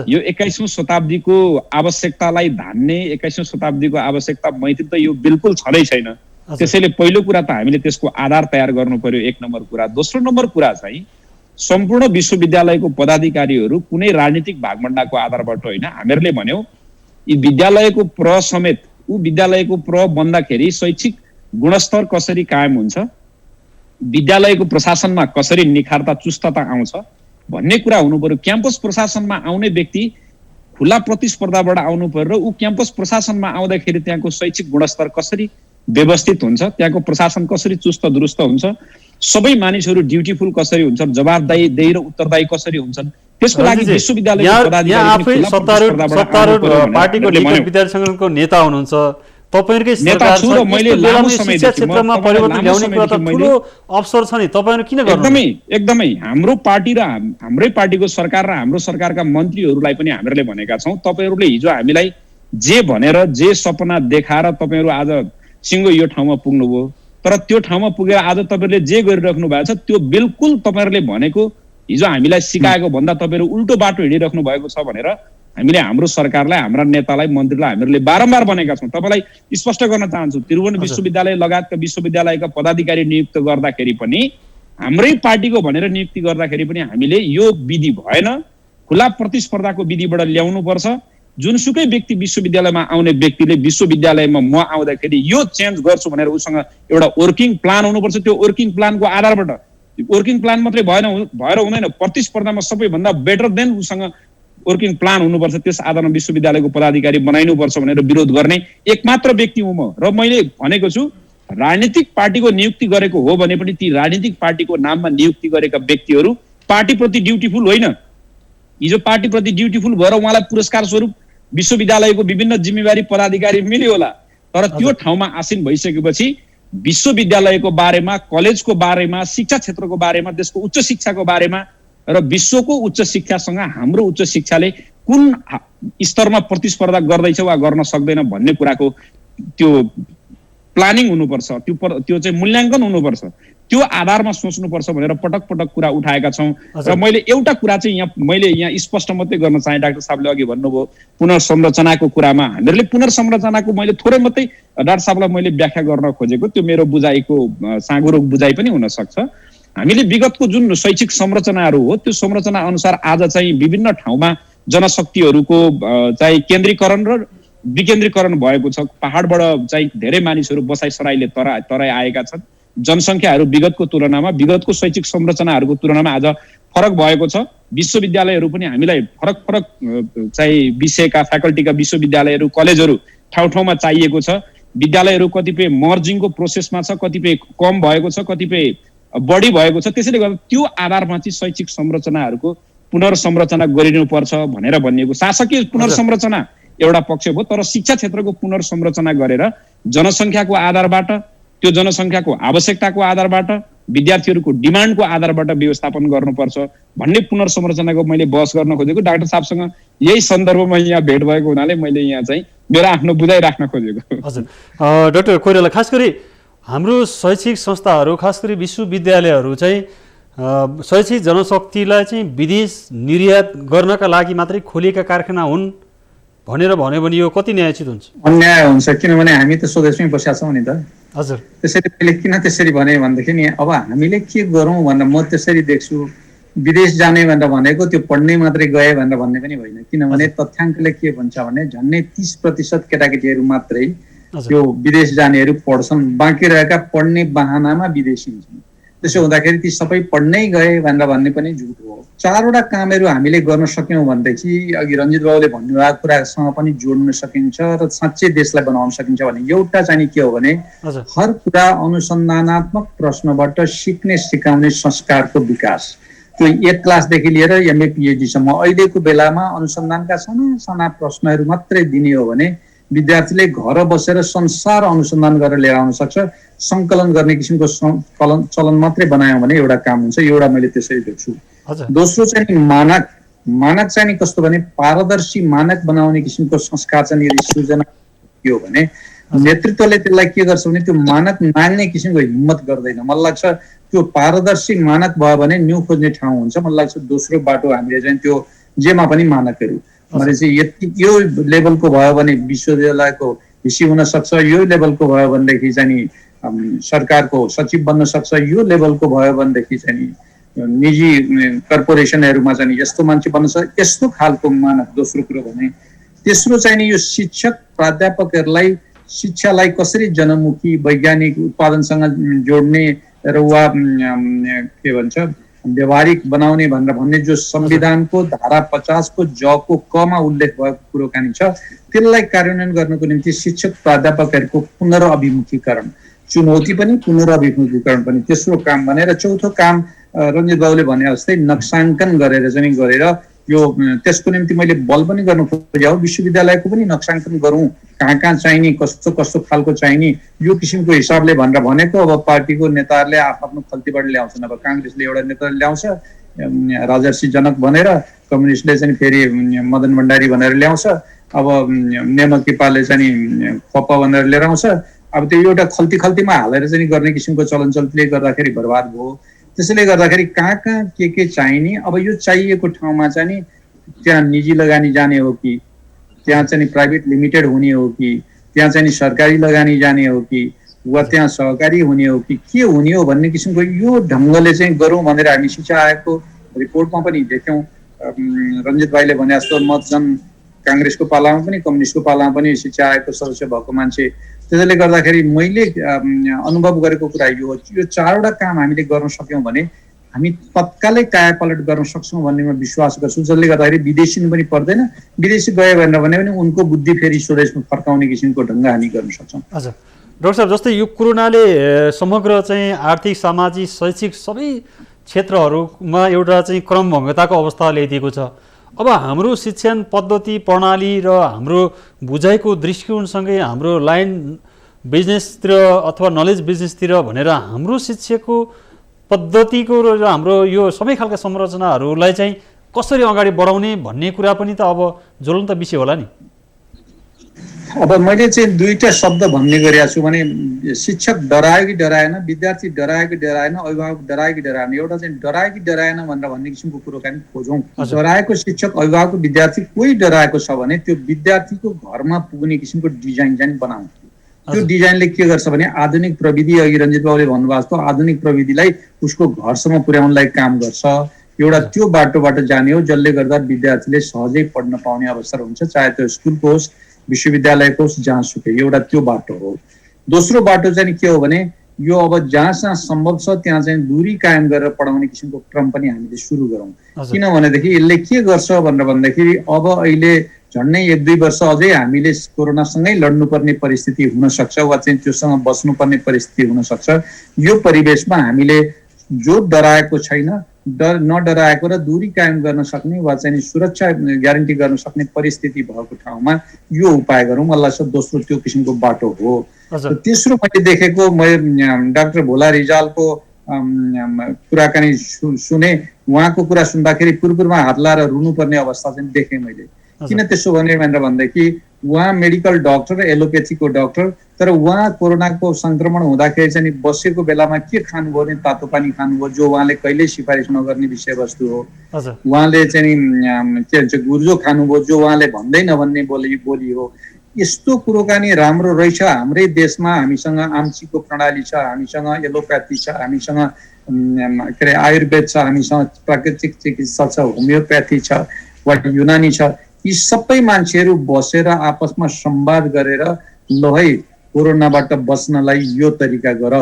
यो 21औं शताब्दीको आवश्यकतालाई धान्ने, 21औं शताब्दीको आवश्यकता मैत्री त यो बिल्कुल छँदै छैन। त्यसैले पहिलो कुरा त हामीले त्यसको आधार तयार गर्नु पर्यो, 1 नम्बर कुरा। दोस्रो नम्बर कुरा चाहिँ सम्पूर्ण विश्वविद्यालयको पदाधिकारीहरू कुनै राजनीतिक भागभण्डाको आधारबाट होइन, हामीहरूले भन्यौँ यी विद्यालयको प्र समेत ऊ विद्यालयको प्र बन्दाखेरि शैक्षिक गुणस्तर कसरी कायम हुन्छ, विद्यालयको प्रशासनमा कसरी निखारता चुस्तता आउँछ भन्ने कुरा हुनु पर्यो। क्याम्पस प्रशासनमा आउने व्यक्ति खुला प्रतिस्पर्धाबाट आउनु पर्यो र ऊ क्याम्पस प्रशासनमा आउँदाखेरि त्यहाँको शैक्षिक गुणस्तर कसरी व्यवस्थित हुन्छ, त्यहाँको प्रशासन कसरी चुस्त दुरुस्त हुन्छ, सबै मानिसहरू ड्युटीफुल कसरी हुन्छ, जवाबदेही र उत्तरदायी कसरी हुन्छन्, त्यसको लागि विश्वविद्यालयको पदाधिकारी पार्टीको लेखक विद्यार्थी संगठनको नेता हुनुहुन्छ, तपाईहरुकै सरकार छ र मैले लामो समयदेखि क्षेत्रमा परिवर्तन ल्याउने कुरा त ठूलो अवसर छ नि, तपाईहरु किन गर्नु? एकदमै हाम्रो पार्टी र हाम्रै पार्टीको सरकार र हाम्रो सरकारका मन्त्रीहरूलाई पनि हामीले भनेका छौं, तपाईहरुले हिजो हामीलाई जे भनेर जे सपना देखाएर तपाईहरु आज सिंगो यो ठाउँमा पुग्नुभयो, तर त्यो ठाउँमा पुगेर आज तपाईहरुले जे गरिराख्नु भएको छ त्यो बिल्कुल तपाईहरुले भनेको हिजो हामीलाई सिकाएको भन्दा तपाईहरु उल्टो बाटो हिँडिराख्नु भएको छ भनेर हामीले हाम्रो सरकारलाई, हाम्रा नेतालाई, मन्त्रीलाई हामीले बारम्बार भनेका छौं। तपाईलाई स्पष्ट गर्न चाहन्छु, त्रिभुवन विश्वविद्यालय लगायतका विश्वविद्यालयका पदाधिकारी नियुक्त गर्दाखेरि पनि हाम्रै पार्टीको भनेर नियुक्ति गर्दाखेरि पनि हामीले यो विधि भएन, खुला प्रतिस्पर्धाको विधिबाट ल्याउनु पर्छ। जुनसुकै व्यक्ति विश्वविद्यालयमा आउने व्यक्तिले विश्वविद्यालयमा म आउँदाखेरि यो चेन्ज गर्छु भनेर उसँग एउटा वर्किङ प्लान हुनुपर्छ। त्यो वर्किङ प्लानको आधारबाट, वर्किङ प्लान मात्रै भएर हुँदैन, प्रतिस्पर्धामा सबैभन्दा बेटर देन उसँग वर्किङ प्लान हुनुपर्छ। त्यस आधारमा विश्वविद्यालयको पदाधिकारी बनाइनुपर्छ भनेर विरोध गर्ने एकमात्र व्यक्ति हुँ म। र मैले भनेको छु, राजनीतिक पार्टीको नियुक्ति गरेको हो भने पनि ती राजनीतिक पार्टीको नाममा नियुक्ति गरेका व्यक्तिहरू पार्टीप्रति ड्युटीफुल होइन। हिजो पार्टीप्रति ड्युटीफुल भएर उहाँलाई पुरस्कार स्वरूप विश्वविद्यालयको विभिन्न जिम्मेवारी पदाधिकारी मिल्यो होला, तर त्यो ठाउँमा आसीन भइसकेपछि विश्वविद्यालयको बारेमा, कलेजको बारेमा, शिक्षा क्षेत्रको बारेमा, देशको उच्च शिक्षाको बारेमा र विश्वको उच्च शिक्षासँग हाम्रो उच्च शिक्षाले कुन स्तरमा प्रतिस्पर्धा गर्दैछ वा गर्न सक्दैन भन्ने कुराको त्यो प्लानिङ हुनुपर्छ, त्यो चाहिँ मूल्याङ्कन हुनुपर्छ। त्यो आधारमा सोच्नुपर्छ भनेर पटक पटक कुरा उठाएका छौं। र मैले एउटा कुरा चाहिँ मैले यहाँ स्पष्ट मात्रै गर्न चाहे, डाक्टर साहबले अघि भन्नुभयो पुनर्संरचनाको कुरामा, हामीहरूले पुनर्संरचनाको मैले थोरै मात्रै डाक्टर साहबलाई मैले व्याख्या गर्न खोजेको, त्यो मेरो बुझाइको साँगुरो बुझाइ पनि हुन सक्छ। हामीले विगतको जुन शैक्षिक संरचनाहरू हो त्यो संरचना अनुसार आज चाहिँ विभिन्न ठाउँमा जनशक्तिहरूको चाहिँ केन्द्रीकरण र विकेन्द्रीकरण भएको छ। पहाडबाट चाहिँ धेरै मानिसहरू बसाइसराईले तराई आएका छन्। जनसङ्ख्याहरू विगतको तुलनामा, विगतको शैक्षिक संरचनाहरूको तुलनामा आज फरक भएको छ। विश्वविद्यालयहरू पनि हामीलाई फरक फरक चाहिँ विषयका फ्याकल्टीका विश्वविद्यालयहरू, कलेजहरू ठाउँ ठाउँमा चाहिएको छ। विद्यालयहरू कतिपय मर्जिङको प्रोसेसमा छ, कतिपय कम भएको छ, कतिपय बढी भएको छ। त्यसैले गर्दा त्यो आधारमा चाहिँ शैक्षिक संरचनाहरूको पुनर्संरचना गरिनुपर्छ भनेर भनिएको। शासकीय पुनर्संरचना एउटा पक्ष भयो, तर शिक्षा क्षेत्रको पुनर्संरचना गरेर जनसङ्ख्याको आधारबाट, त्यो जनसङ्ख्याको आवश्यकताको आधारबाट, विद्यार्थीहरूको डिमान्डको आधारबाट व्यवस्थापन गर्नुपर्छ भन्ने पुनर्संरचनाको मैले बहस गर्न खोजेको। डाक्टर साहबसँग यही सन्दर्भमा यहाँ भेट भएको हुनाले मैले यहाँ चाहिँ मेरो आफ्नो बुझाइ राख्न खोजेको। हजुर डाक्टर कोइराला, खास गरी हाम्रो शैक्षिक संस्थाहरू, खास गरी विश्वविद्यालयहरू चाहिँ शैक्षिक जनशक्तिलाई चाहिँ विदेश निर्यात गर्नका लागि मात्रै खोलिएका कारखाना हुन् भनेर भन्यो भने यो कति न्यायोचित हुन्छ? अन्याय हुन्छ, किनभने हामी त स्वदेशमै बसेका छौँ नि त। हजुर, त्यसरी मैले किन त्यसरी भने भनेदेखि अब हामीले के गरौँ भनेर म त्यसरी देख्छु। विदेश जाने भनेर भनेको त्यो पढ्ने मात्रै गए भनेर भन्ने पनि होइन, किनभने तथ्याङ्कले के भन्छ भने झन्डै 30% केटाकेटीहरू मात्रै त्यो विदेश जानेहरू पढ्छन्, बाँकी रहेका पढ्ने बहानामा विदेशी हुन्छन्। त्यसो हुँदाखेरि ती सबै पढ्नै गए भनेर भन्ने पनि झुट हो। चारवटा कामहरू हामीले गर्न सक्यौँ भनेदेखि अघि रञ्जित बाबुले भन्नुभएको कुरासँग पनि जोड्न सकिन्छ र साँच्चै देशलाई बनाउन सकिन्छ भने एउटा चाहिँ के हो भने हर कुरा अनुसन्धानात्मक प्रश्नबाट सिक्ने सिकाउने संस्कारको विकास। त्यो 1 क्लासदेखि लिएर एमए पिएचडीसम्म अहिलेको बेलामा अनुसन्धानका साना साना प्रश्नहरू मात्रै दिने हो भने विद्यार्थीले घर बसेर संसार अनुसन्धान गरेर लिएर आउन सक्छ। सङ्कलन गर्ने किसिमको चलन मात्रै बनायौँ भने एउटा काम हुन्छ। एउटा मैले त्यसरी देख्छु। दोस्रो चाहिँ मानक चाहिँ कस्तो भने पारदर्शी मानक बनाउने किसिमको संस्कार चाहिँ यदि सृजना के हो भने नेतृत्वले त्यसलाई के गर्छ भने त्यो मानक नाग्ने किसिमको हिम्मत गर्दैन। मलाई लाग्छ त्यो पारदर्शी मानक भयो भने न्यू खोज्ने ठाउँ हुन्छ। मलाई लाग्छ दोस्रो बाटो हामीले चाहिँ त्यो जेमा पनि मानकहरू भने चाहिँ यो लेभलको भयो भने विश्वविद्यालयको हिस्सी हुन सक्छ, यो लेभलको भयो भनेदेखि चाहिँ सरकारको सचिव बन्न सक्छ, यो लेभलको भयो भनेदेखि चाहिँ निजी कर्पोरेसनहरूमा चाहिँ यस्तो मान्छे बन्न सक्छ, यस्तो खालको मानक दोस्रो कुरो भने। तेस्रो चाहिँ यो शिक्षक प्राध्यापकहरूलाई शिक्षालाई कसरी जनमुखी वैज्ञानिक उत्पादनसँग जोड्ने र वा के भन्छ व्यवहारिक बनाउने भनेर भन्ने जो संविधानको धारा 50 को ज को क मा उल्लेख भएको कुरोकानी छ, त्यसलाई कार्यान्वयन गर्नको निम्ति शिक्षक प्राध्यापकहरूको पुनर्अभिमुखीकरण, चुनौती पनि पुनर्अभिमुखीकरण पनि तेस्रो काम भनेर, चौथो काम रञ्जित बाबुले भने जस्तै नक्साङ्कन गरेर चाहिँ गरेर यो त्यसको निम्ति मैले बल पनि गर्नु खोजेँ, विश्वविद्यालयको पनि नक्साङ्कन गरौँ, कहाँ कहाँ चाहिने, कस्तो कस्तो खालको चाहिने, यो किसिमको हिसाबले भनेर भनेको। अब पार्टीको नेताहरूले आफ्नो खल्तीबाट ल्याउँछन्। अब काङ्ग्रेसले एउटा नेता ल्याउँछ राजर्षि जनक भनेर, कम्युनिस्टले चाहिँ फेरि मदन भण्डारी भनेर ल्याउँछ, अब नेमकिपाले चाहिँ खप्प भनेर लिएर आउँछ। अब त्यो एउटा खल्तीमा हालेर चाहिँ गर्ने किसिमको चलनचल्तीले गर्दाखेरि बर्बाद भयो। त्यसैले गर्दाखेरि कहाँ कहाँ के चाहिने, अब यो चाहिएको ठाउँमा चाहिँ त्यहाँ निजी लगानी जाने हो कि, त्यहाँ चाहिँ प्राइभेट लिमिटेड हुने हो कि, त्यहाँ चाहिँ सरकारी लगानी जाने हो कि, वा त्यहाँ सहकारी हुने हो कि के हुने हो भन्ने किसिमको यो ढङ्गले चाहिँ गरौँ भनेर हामी शिक्षा आयोगको रिपोर्टमा पनि देख्यौँ। रञ्जित भाइले भने जस्तो म झन् काङ्ग्रेसको पालामा पनि कम्युनिस्टको पालामा पनि शिक्षा आयोगको सदस्य भएको मान्छे, त्यसैले गर्दाखेरि मैले अनुभव गरेको कुरा यो चारवटा काम हामीले गर्न सक्यौँ भने हामी तत्कालै कायापलट गर्न सक्छौँ भन्नेमा विश्वास गर्छु, जसले गर्दाखेरि विदेशी पनि पर्दैन। विदेशी गयो भनेर भने पनि उनको बुद्धि फेरि स्वदेशमा फर्काउने किसिमको ढङ्ग हामी गर्न सक्छौँ। हजुर डाक्टर साहब, जस्तै यो कोरोनाले समग्र चाहिँ आर्थिक, सामाजिक, शैक्षिक सबै क्षेत्रहरूमा एउटा चाहिँ क्रमभङ्गताको अवस्था ल्याइदिएको छ। अब हाम्रो शिक्षण पद्धति प्रणाली र हाम्रो बुझाइको दृष्टिकोणसँगै हाम्रो लाइन बिजनेसतिर अथवा नलेज बिजनेसतिर भनेर हाम्रो शिक्षाको पद्धतिको र हाम्रो यो सबै खालका संरचनाहरूलाई चाहिँ कसरी अगाडि बढाउने भन्ने कुरा पनि त अब ज्वलन्त विषय होला नि। अब मैले चाहिँ दुईटा शब्द भन्ने गरेको छु भने शिक्षक डरायो कि डराएन, विद्यार्थी डरायो कि डराएन, अभिभावक डरायो कि डराएन। एउटा चाहिँ डरायो कि डराएन भनेर भन्ने किसिमको कुरो पनि खोजौँ। डराएको शिक्षक, अभिभावक, विद्यार्थी कोही डराएको छ भने त्यो विद्यार्थीको घरमा पुग्ने किसिमको डिजाइन चाहिँ बनाउँ। त्यो डिजाइनले के गर्छ भने आधुनिक प्रविधि, अघि रञ्जित बाबुले भन्नुभएको जस्तो आधुनिक प्रविधिलाई उसको घरसम्म पुर्याउनलाई काम गर्छ। एउटा त्यो बाटोबाट जाने हो जसले गर्दा विद्यार्थीले सहजै पढ्न पाउने अवसर हुन्छ, चाहे त्यो स्कुलको होस्, विश्वविद्यालयको होस्, जहाँसुकै। एउटा त्यो बाटो हो। दोस्रो बाटो चाहिँ के हो भने यो अब जहाँ सम्भव छ त्यहाँ चाहिँ दूरी कायम गरेर पढाउने किसिमको क्रम पनि हामीले सुरु गरौँ। किनभनेदेखि यसले के गर्छ भनेर भन्दाखेरि अब अहिले झन्डै 1-2 वर्ष अझै हामीले कोरोनासँगै लड्नुपर्ने परिस्थिति हुन सक्छ वा चाहिँ त्योसँग बच्नुपर्ने परिस्थिति हुन सक्छ। यो परिवेशमा हामीले जो डराएको छैन, नडराएको र दूरी कायम गर्न सक्ने वा चाहिँ सुरक्षा ग्यारेन्टी गर्न सक्ने परिस्थिति भएको ठाउँमा यो उपाय गरौँ। मलाई लाग्छ दोस्रो त्यो किसिमको बाटो हो। तेस्रो मैले देखेको, मैले डाक्टर भोला रिजालको कुराकानी सुने, उहाँको कुरा सुन्दाखेरि पूर्वमा हात लाएर रुनुपर्ने अवस्था चाहिँ देखेँ मैले। किन त्यसो भनेर भन्दाखेरि उहाँ मेडिकल डाक्टर, एलोपेथीको डाक्टर, तर उहाँ कोरोनाको संक्रमण हुँदाखेरि चाहिँ बसेको बेलामा के खानुभयो भने तातो पानी खानुभयो, जो उहाँले कहिल्यै सिफारिस नगर्ने विषयवस्तु हो। उहाँले चाहिँ के भन्छ गुर्जो खानुभयो, जो उहाँले भन्दै नभन्ने बोली हो। यस्तो कुरोकानी राम्रो रहेछ। हाम्रै देशमा हामीसँग आम्चीको प्रणाली छ, हामीसँग एलोप्याथी छ, हामीसँग के अरे आयुर्वेद छ, हामीसँग प्राकृतिक चिकित्सा छ, होमियोप्याथी छ वा युनानी छ। यी सबै मान्छेहरू बसेर आपसमा संवाद गरेर ल है कोरोनाबाट बच्नलाई यो तरिका गर,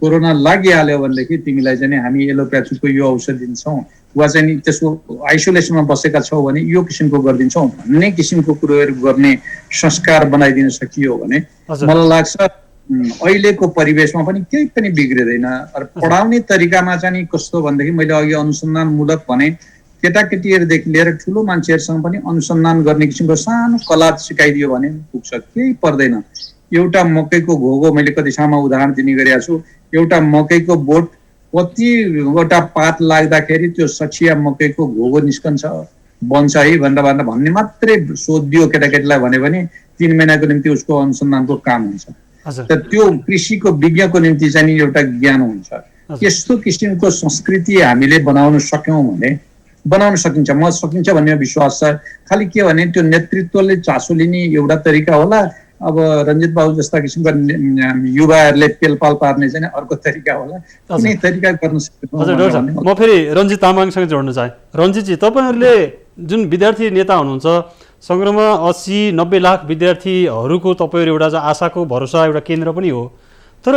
कोरोना लागिहाल्यो भनेदेखि तिमीलाई चाहिँ हामी एलोप्याथीको यो औषध दिन्छौँ वा चाहिँ त्यसको आइसोलेसनमा बसेका छौ भने यो किसिमको गरिदिन्छौँ भन्ने किसिमको कुरोहरू गर्ने संस्कार बनाइदिन सकियो भने मलाई लाग्छ अहिलेको परिवेशमा पनि केही पनि बिग्रिँदैन। पढाउने तरिकामा चाहिँ कस्तो भनेदेखि मैले अघि अनुसन्धानमूलक भने केटाकेटीहरूदेखि लिएर ठुलो मान्छेहरूसँग पनि अनुसन्धान गर्ने किसिमको सानो कला सिकाइदियो भने पुग्छ, केही पर्दैन। एउटा मकैको घोगो, मैले कति ठाउँमा उदाहरण दिने गरेको छु, एउटा मकैको बोट कतिवटा पात लाग्दाखेरि त्यो सचिया मकैको घोगो निस्कन्छ, बन्छ है भनेर भन्ने मात्रै सोधिदियो केटाकेटीलाई भने पनि 3 महिनाको निम्ति उसको अनुसन्धानको काम हुन्छ। त त्यो कृषिको विज्ञको निम्ति चाहिँ एउटा ज्ञान हुन्छ। यस्तो किसिमको संस्कृति हामीले बनाउन सक्यौँ भने बनाउन सकिन्छ, म सकिन्छ भन्ने विश्वास छ। खालि के भने त्यो नेतृत्वले चासो लिने एउटा तरिका होला, अब रञ्जित बाबु जस्ता किसिमका युवाहरूले पेलपाल पार्ने चाहिँ अर्को तरिका होला, कुनै तरिका गर्न सक्छ। म फेरि रञ्जित तामाङसँग जोड्न चाहे। रञ्जितजी, तपाईँहरूले जुन विद्यार्थी नेता हुनुहुन्छ, सङ्ग्रहमा 80-90 लाख विद्यार्थीहरूको तपाईँहरू एउटा आशाको भरोसा एउटा केन्द्र पनि हो, तर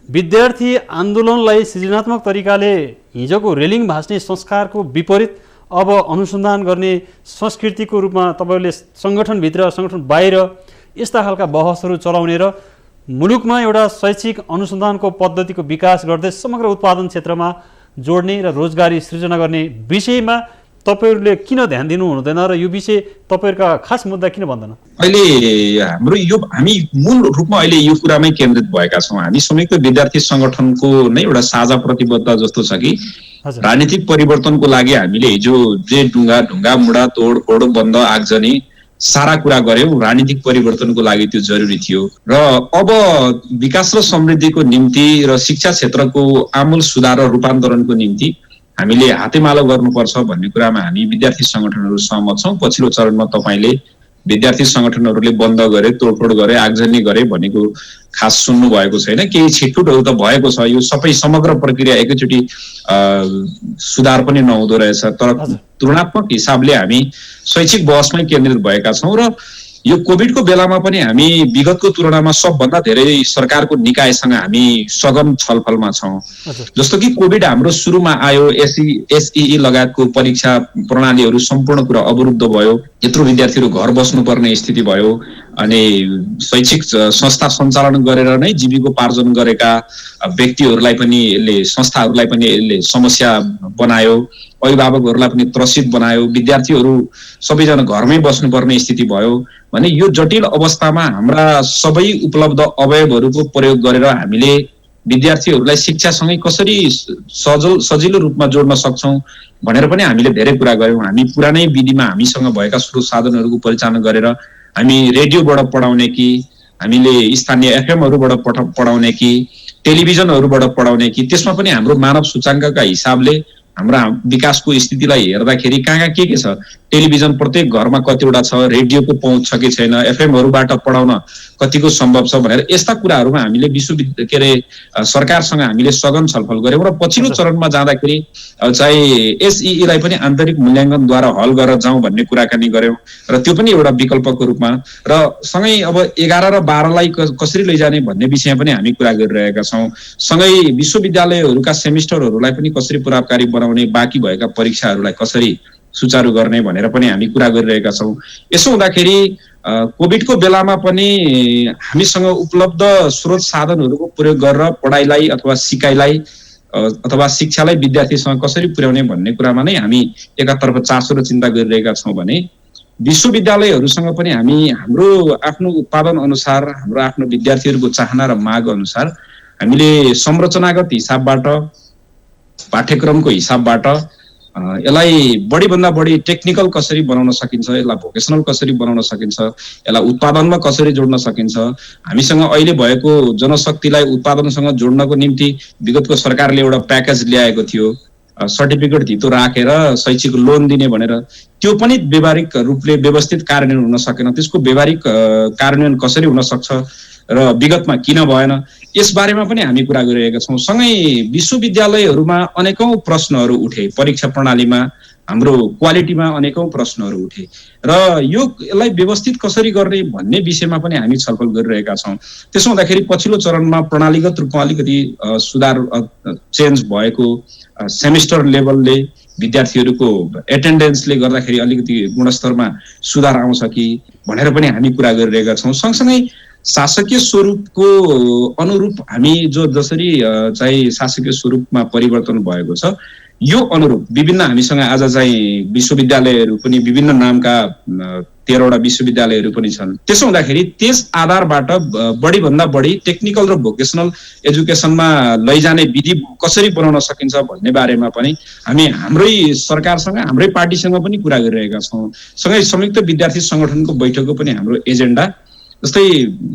विद्यार्थी आन्दोलनलाई सृजनात्मक तरिकाले हिजोको रेलिङ भाँच्ने संस्कारको विपरीत अब अनुसन्धान गर्ने संस्कृतिको रूपमा तपाईँहरूले सङ्गठनभित्र सङ्गठन बाहिर यस्ता खालका बहसहरू चलाउने र मुलुकमा एउटा शैक्षिक अनुसन्धानको पद्धतिको विकास गर्दै समग्र उत्पादन क्षेत्रमा जोड्ने र रोजगारी सृजना गर्ने विषयमा तपाईँहरूले किन ध्यान दिनु हुँदैन र यो विषय तपाईँहरूका खास मुद्दा किन भन्दैन? अहिले हामी मूल रूपमा अहिले यो कुरामै केन्द्रित भएका छौँ। हामी संयुक्त विद्यार्थी सङ्गठनको नै एउटा साझा प्रतिबद्धता जस्तो छ कि राजनीतिक परिवर्तनको लागि हामीले हिजो जे ढुङ्गा मुढा तोडफोड बन्द आगजनी सारा कुरा गर्यौं, राजनीतिक परिवर्तनको लागि त्यो जरुरी थियो र अब विकास र समृद्धिको निम्ति र शिक्षा क्षेत्रको आमूल सुधार र रूपान्तरणको निम्ति हामीले हातेमालो गर्नुपर्छ भन्ने कुरामा हामी विद्यार्थी सङ्गठनहरू सहमत छौँ। पछिल्लो चरणमा तपाईँले विद्यार्थी सङ्गठनहरूले बन्द गरे, तोडफोड गरे, आगजनी गरे भनेको खास सुन्नु भएको छैन। केही छिटफुटहरू त भएको छ। यो सबै समग्र प्रक्रिया एकैचोटि सुधार पनि नहुँदो रहेछ। तर तुलनात्मक हिसाबले हामी शैक्षिक बहसमै केन्द्रित भएका छौँ र यो कोभिडको बेलामा पनि हामी विगतको तुलनामा सबभन्दा धेरै सरकारको निकायसँग हामी सघन छलफलमा छौँ। जस्तो कि कोभिड हाम्रो सुरुमा आयो, एसई लगायतको परीक्षा प्रणालीहरू सम्पूर्ण कुरा अवरुद्ध भयो, यत्रो विद्यार्थीहरू घर बस्नुपर्ने स्थिति भयो अनि शैक्षिक संस्था सञ्चालन गरेर नै जीविकोपार्जन गरेका व्यक्तिहरूलाई पनि यसले संस्थाहरूलाई पनि यसले समस्या बनायो, अभिभावकहरूलाई पनि त्रसित बनायो, विद्यार्थीहरू सबैजना घरमै बस्नुपर्ने स्थिति भयो भने यो जटिल अवस्थामा हाम्रा सबै उपलब्ध अवयवहरूको प्रयोग गरेर हामीले विद्यार्थीहरूलाई शिक्षासँगै कसरी सजिलो रूपमा जोड्न सक्छौँ भनेर पनि हामीले धेरै कुरा गर्यौँ। हामी पुरानै विधिमा हामीसँग भएका स्रोत साधनहरूको परिचालन गरेर हामी रेडियोबाट पढाउने कि हामीले स्थानीय एफएमहरूबाट पढाउने कि टेलिभिजनहरूबाट पढाउने कि त्यसमा पनि हाम्रो मानव सूचाङ्कका हिसाबले हाम्रा विकासको स्थितिलाई हेर्दाखेरि कहाँ के छ, टेलिभिजन प्रत्येक घरमा कतिवटा छ, रेडियोको पहुँच छ कि छैन, एफएमहरूबाट पढाउन कतिको सम्भव छ भनेर यस्ता कुराहरूमा हामीले सरकारसँग हामीले सघन छलफल गर्यौँ र पछिल्लो चरणमा जाँदाखेरि चाहिँ एसईलाई पनि आन्तरिक मूल्याङ्कनद्वारा हल गरेर जाउँ भन्ने कुराकानी गर्यौँ र त्यो पनि एउटा विकल्पको रूपमा र सँगै अब 11 र 12लाई कसरी लैजाने भन्ने विषयमा पनि हामी कुरा गरिरहेका छौँ। सँगै विश्वविद्यालयहरूका सेमिस्टरहरूलाई पनि कसरी प्रभावकारी बनाउने, बाँकी भएका परीक्षाहरूलाई कसरी सुचारू गर्ने भनेर पनि हामी कुरा गरिरहेका छौँ। यसो हुँदाखेरि कोभिडको बेलामा पनि हामीसँग उपलब्ध स्रोत साधनहरूको प्रयोग गरेर पढाइलाई अथवा सिकाइलाई अथवा शिक्षालाई विद्यार्थीसँग कसरी पुर्याउने भन्ने कुरामा नै हामी एकातर्फ चासो र चिन्ता गरिरहेका छौँ भने विश्वविद्यालयहरूसँग पनि हामी हाम्रो आफ्नो उत्पादन अनुसार, हाम्रो आफ्नो विद्यार्थीहरूको चाहना र माग अनुसार हामीले संरचनागत हिसाबबाट, पाठ्यक्रमको हिसाबबाट यसलाई बढीभन्दा बढी टेक्निकल कसरी बनाउन सकिन्छ, यसलाई भोकेसनल कसरी बनाउन सकिन्छ, यसलाई उत्पादनमा कसरी जोड्न सकिन्छ, हामीसँग अहिले भएको जनशक्तिलाई उत्पादनसँग जोड्नको निम्ति विगतको सरकारले एउटा प्याकेज ल्याएको थियो, सर्टिफिकेट धितो राखेर शैक्षिक लोन दिने भनेर, त्यो पनि व्यावहारिक रूपले व्यवस्थित कार्यान्वयन हुन सकेन। त्यसको व्यावहारिक कार्यान्वयन कसरी हुन सक्छ र विगतमा किन भएन, यसबारेमा पनि हामी कुरा गरिरहेका छौँ। सँगै विश्वविद्यालयहरूमा अनेकौं प्रश्नहरू उठे, परीक्षा प्रणालीमा हाम्रो क्वालिटीमा अनेकौं प्रश्नहरू उठे र यसलाई व्यवस्थित कसरी गर्ने भन्ने विषयमा पनि हामी छलफल गरिरहेका छौँ। त्यसो हुँदाखेरि पछिल्लो चरणमा प्रणालीगत रूपमा अलिकति सुधार चेन्ज भएको, सेमिस्टर लेभलले विद्यार्थीहरूको एटेन्डेन्सले गर्दाखेरि अलिकति गुणस्तरमा सुधार आउँछ कि भनेर पनि हामी कुरा गरिरहेका छौँ। सँगसँगै शासकीय स्वरूपको अनुरूप हामी जसरी चाहिँ शासकीय स्वरूपमा परिवर्तन भएको छ यो अनुरूप विभिन्न हामीसँग आज चाहिँ विश्वविद्यालयहरू पनि विभिन्न नामका 13वटा विश्वविद्यालयहरू पनि छन्। त्यसो हुँदाखेरि त्यस आधारबाट बढीभन्दा बढी टेक्निकल र भोकेसनल एजुकेसनमा लैजाने विधि कसरी बनाउन सकिन्छ भन्ने बारेमा पनि हामी हाम्रै सरकारसँग, हाम्रै पार्टीसँग पनि कुरा गरिरहेका छौँ। सँगै संयुक्त विद्यार्थी सङ्गठनको बैठकको पनि हाम्रो एजेन्डा, जस्तै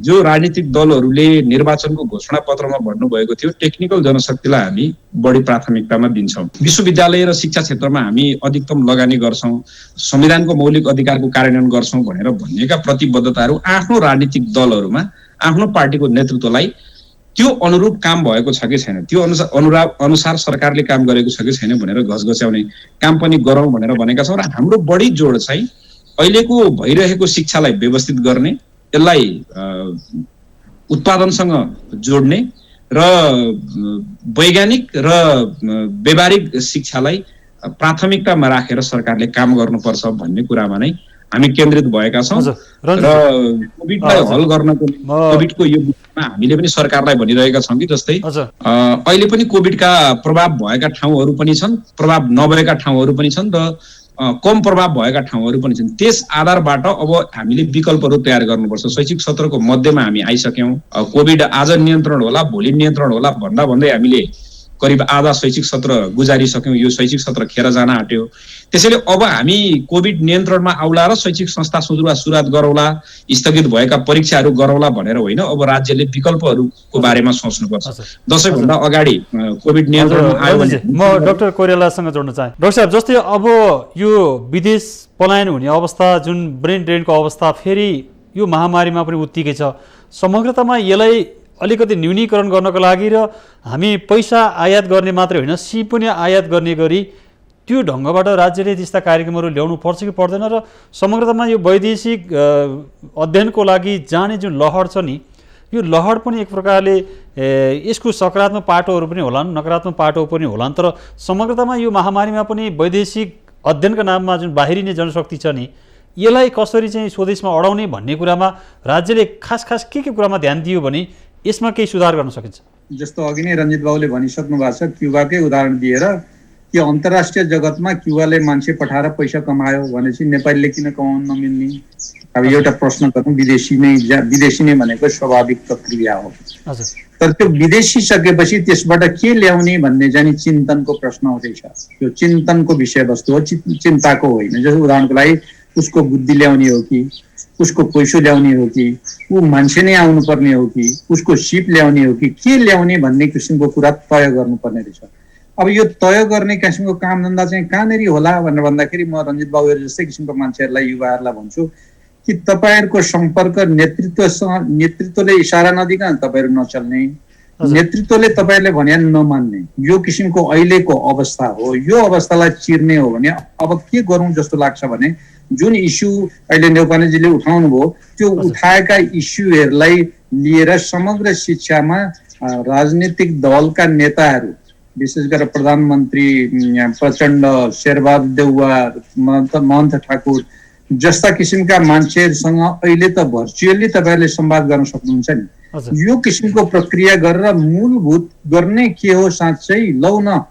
जो राजनीतिक दलहरूले निर्वाचनको घोषणा पत्रमा भन्नुभएको थियो टेक्निकल जनशक्तिलाई हामी बढी प्राथमिकतामा दिन्छौँ, विश्वविद्यालय र शिक्षा क्षेत्रमा हामी अधिकतम लगानी गर्छौँ, संविधानको मौलिक अधिकारको कार्यान्वयन गर्छौँ भनेर भनिएका प्रतिबद्धताहरू आफ्नो राजनीतिक दलहरूमा, आफ्नो पार्टीको नेतृत्वलाई त्यो अनुरूप काम भएको छ कि छैन, त्यो अनुसार सरकारले काम गरेको छ कि छैन भनेर घसघस्याउने काम पनि गरौँ भनेर भनेका छौँ। र हाम्रो बढी जोड चाहिँ अहिलेको भइरहेको शिक्षालाई व्यवस्थित गर्ने, यसलाई उत्पादनसँग जोड्ने र वैज्ञानिक र व्यावहारिक शिक्षालाई प्राथमिकतामा राखेर सरकारले काम गर्नुपर्छ भन्ने कुरामा नै हामी केन्द्रित भएका छौँ र कोभिडलाई हल गर्नको कोभिडको यो विषयमा हामीले पनि सरकारलाई भनिरहेका छौँ कि जस्तै अहिले पनि कोभिडका प्रभाव भएका ठाउँहरू पनि छन्, प्रभाव नभएका ठाउँहरू पनि छन् र कम प्रभाव भएका ठाउँहरू पनि छन्। त्यस आधारबाट अब हामीले विकल्पहरू तयार गर्नुपर्छ। शैक्षिक सत्रको मध्यमा हामी आइसक्यौँ। कोभिड आज नियन्त्रण होला, भोलि नियन्त्रण होला भन्दा भन्दै हामीले करिब आधा शैक्षिक सत्र गुजारिसक्यौँ। यो शैक्षिक सत्र खेर जान आँट्यो। त्यसैले अब हामी कोभिड नियन्त्रणमा आउला र शैक्षिक संस्था सुरुवात गरौँला, स्थगित भएका परीक्षाहरू गरौँला भनेर होइन, अब राज्यले विकल्पहरूको बारेमा सोच्नुपर्छ। दशैंभन्दा अगाडि कोभिड नियन्त्रणमा आयो भने म डाक्टर कोइरालासँग जोड्न चाहे। डाक्टर साहब, जस्तै अब यो विदेश पलायन हुने अवस्था, जुन ब्रेन ड्रेनको अवस्था फेरि यो महामारीमा पनि उत्तिकै छ, समग्रतामा यसलाई अलिकति न्यूनीकरण गर्नको लागि र हामी पैसा आयात गर्ने मात्रै होइन, सी पनि आयात गर्ने गरी त्यो ढङ्गबाट राज्यले त्यस्ता कार्यक्रमहरू ल्याउनु पर्छ कि पर्दैन, र समग्रतामा यो वैदेशिक अध्ययनको लागि जाने जुन लहर छ नि, यो लहर पनि एक प्रकारले यसको सकारात्मक पाटोहरू पनि होलान्, नकारात्मक पाटो पनि होलान्, तर समग्रतामा यो महामारीमा पनि वैदेशिक अध्ययनका नाममा जुन बाहिरिने जनशक्ति छ नि, यसलाई कसरी चाहिँ स्वदेशमा अडाउने भन्ने कुरामा राज्यले खास के कुरामा ध्यान दियो भने यसमा केही सुधार गर्न सकिन्छ? जस्तो अघि नै रञ्जित बाबुले भनिसक्नु भएको छ, क्युबाकै उदाहरण दिएर कि अन्तर्राष्ट्रिय जगतमा क्युबाले मान्छे पठाएर पैसा कमायो भनेपछि नेपालीले किन कमाउन नमिल्ने? अब एउटा प्रश्न गरौँ, विदेशी नै भनेको स्वाभाविक प्रक्रिया हो। तर त्यो विदेशी सकेपछि त्यसबाट के ल्याउने भन्ने चाहिँ चिन्तनको प्रश्न हुँदैछ। यो चिन्तनको विषयवस्तु हो, चिन्ताको होइन। जस्तो उदाहरणको लागि उसको बुद्धि ल्याउने हो कि उसको पैसो ल्याउने हो कि ऊ मान्छे नै आउनु पर्ने हो कि उसको सिप ल्याउने हो कि के ल्याउने भन्ने किसिमको कुरा तय गर्नुपर्ने रहेछ। अब यो तय गर्ने किसिमको कामधन्दा चाहिँ कहाँनिर होला भनेर भन्दाखेरि म रञ्जित बाबुहरू जस्तै किसिमको मान्छेहरूलाई, युवाहरूलाई भन्छु कि तपाईँहरूको सम्पर्क नेतृत्वले इसारा नदिकन तपाईँहरू नचल्ने, नेतृत्वले तपाईँहरूले भने नमान्ने, यो किसिमको अहिलेको अवस्था हो। यो अवस्थालाई चिर्ने हो भने अब के गरौँ जस्तो लाग्छ भने जुन इस्यु अहिले नेउपानेजीले उठाउनु भयो, त्यो उठाएका इस्युहरूलाई लिएर समग्र शिक्षामा राजनीतिक दलका नेताहरू, विशेष गरेर प्रधानमन्त्री प्रचण्ड, शेरबहादुर देउवा, महन्त ठाकुर जस्ता किसिमका मान्छेहरूसँग अहिले त भर्चुअली तपाईँहरूले संवाद गर्न सक्नुहुन्छ नि। यो किसिमको प्रक्रिया गरेर मूलभूत गर्ने के हो साँच्चै लौ न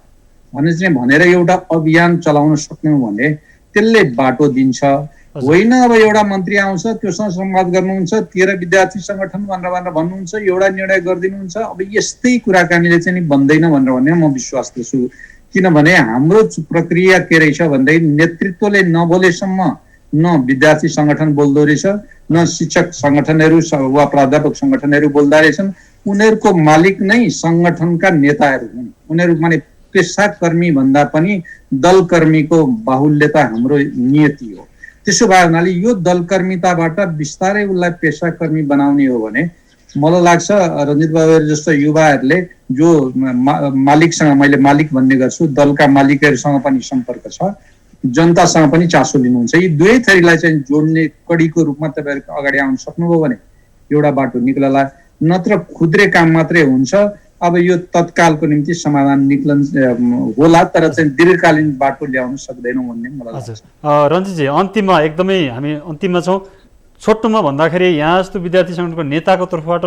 भनेर एउटा अभियान चलाउन सक्यौँ भने त्यसले बाटो दिन्छ। होइन अब एउटा मन्त्री आउँछ, त्योसँग संवाद गर्नुहुन्छ, 13 विद्यार्थी संगठन भनेर भन्नुहुन्छ, एउटा निर्णय गरिदिनुहुन्छ। अब यस्तै कुराकानीले चाहिँ बन्दैन भनेर म विश्वास गर्छु। किनभने हाम्रो प्रक्रिया के रहेछ भन्दै नेतृत्वले नबोलेसम्म न विद्यार्थी संगठन बोल्दो रहेछ, न शिक्षक संगठनहरू वा प्राध्यापक संगठनहरू बोल्दा रहेछन्। उनीहरूको मालिक नै संगठनका नेताहरू हुन्। उनीहरू माने पेसाकर्मी भन्दा पनि दलकर्मीको बाहुल्यता हाम्रो नियति हो। त्यसो भए हुनाले यो दलकर्मिताबाट बिस्तारै उसलाई पेसाकर्मी बनाउने हो भने मलाई लाग्छ रञ्जित बाबुहरू जस्तो युवाहरूले जो मालिकसँग, मैले मालिक भन्ने गर्छु, दलका मालिकहरूसँग पनि सम्पर्क छ, जनतासँग पनि चासो लिनुहुन्छ, यी दुवै थरीलाई चाहिँ जोड्ने कडीको रूपमा तपाईँहरू अगाडि आउन सक्नुभयो भने एउटा बाटो निक्लला। नत्र खुद्रे काम मात्रै हुन्छ। अब यो तत्कालको निम्ति समाधान होला, तर चाहिँ दीर्घकालीन बाटो ल्याउन सक्दैनौँ भन्ने मलाई लाग्छ। रञ्जितजी, अन्तिममा एकदमै हामी अन्तिममा छौँ। छोटोमा भन्दाखेरि यहाँ जस्तो विद्यार्थी सङ्गठनको नेताको तर्फबाट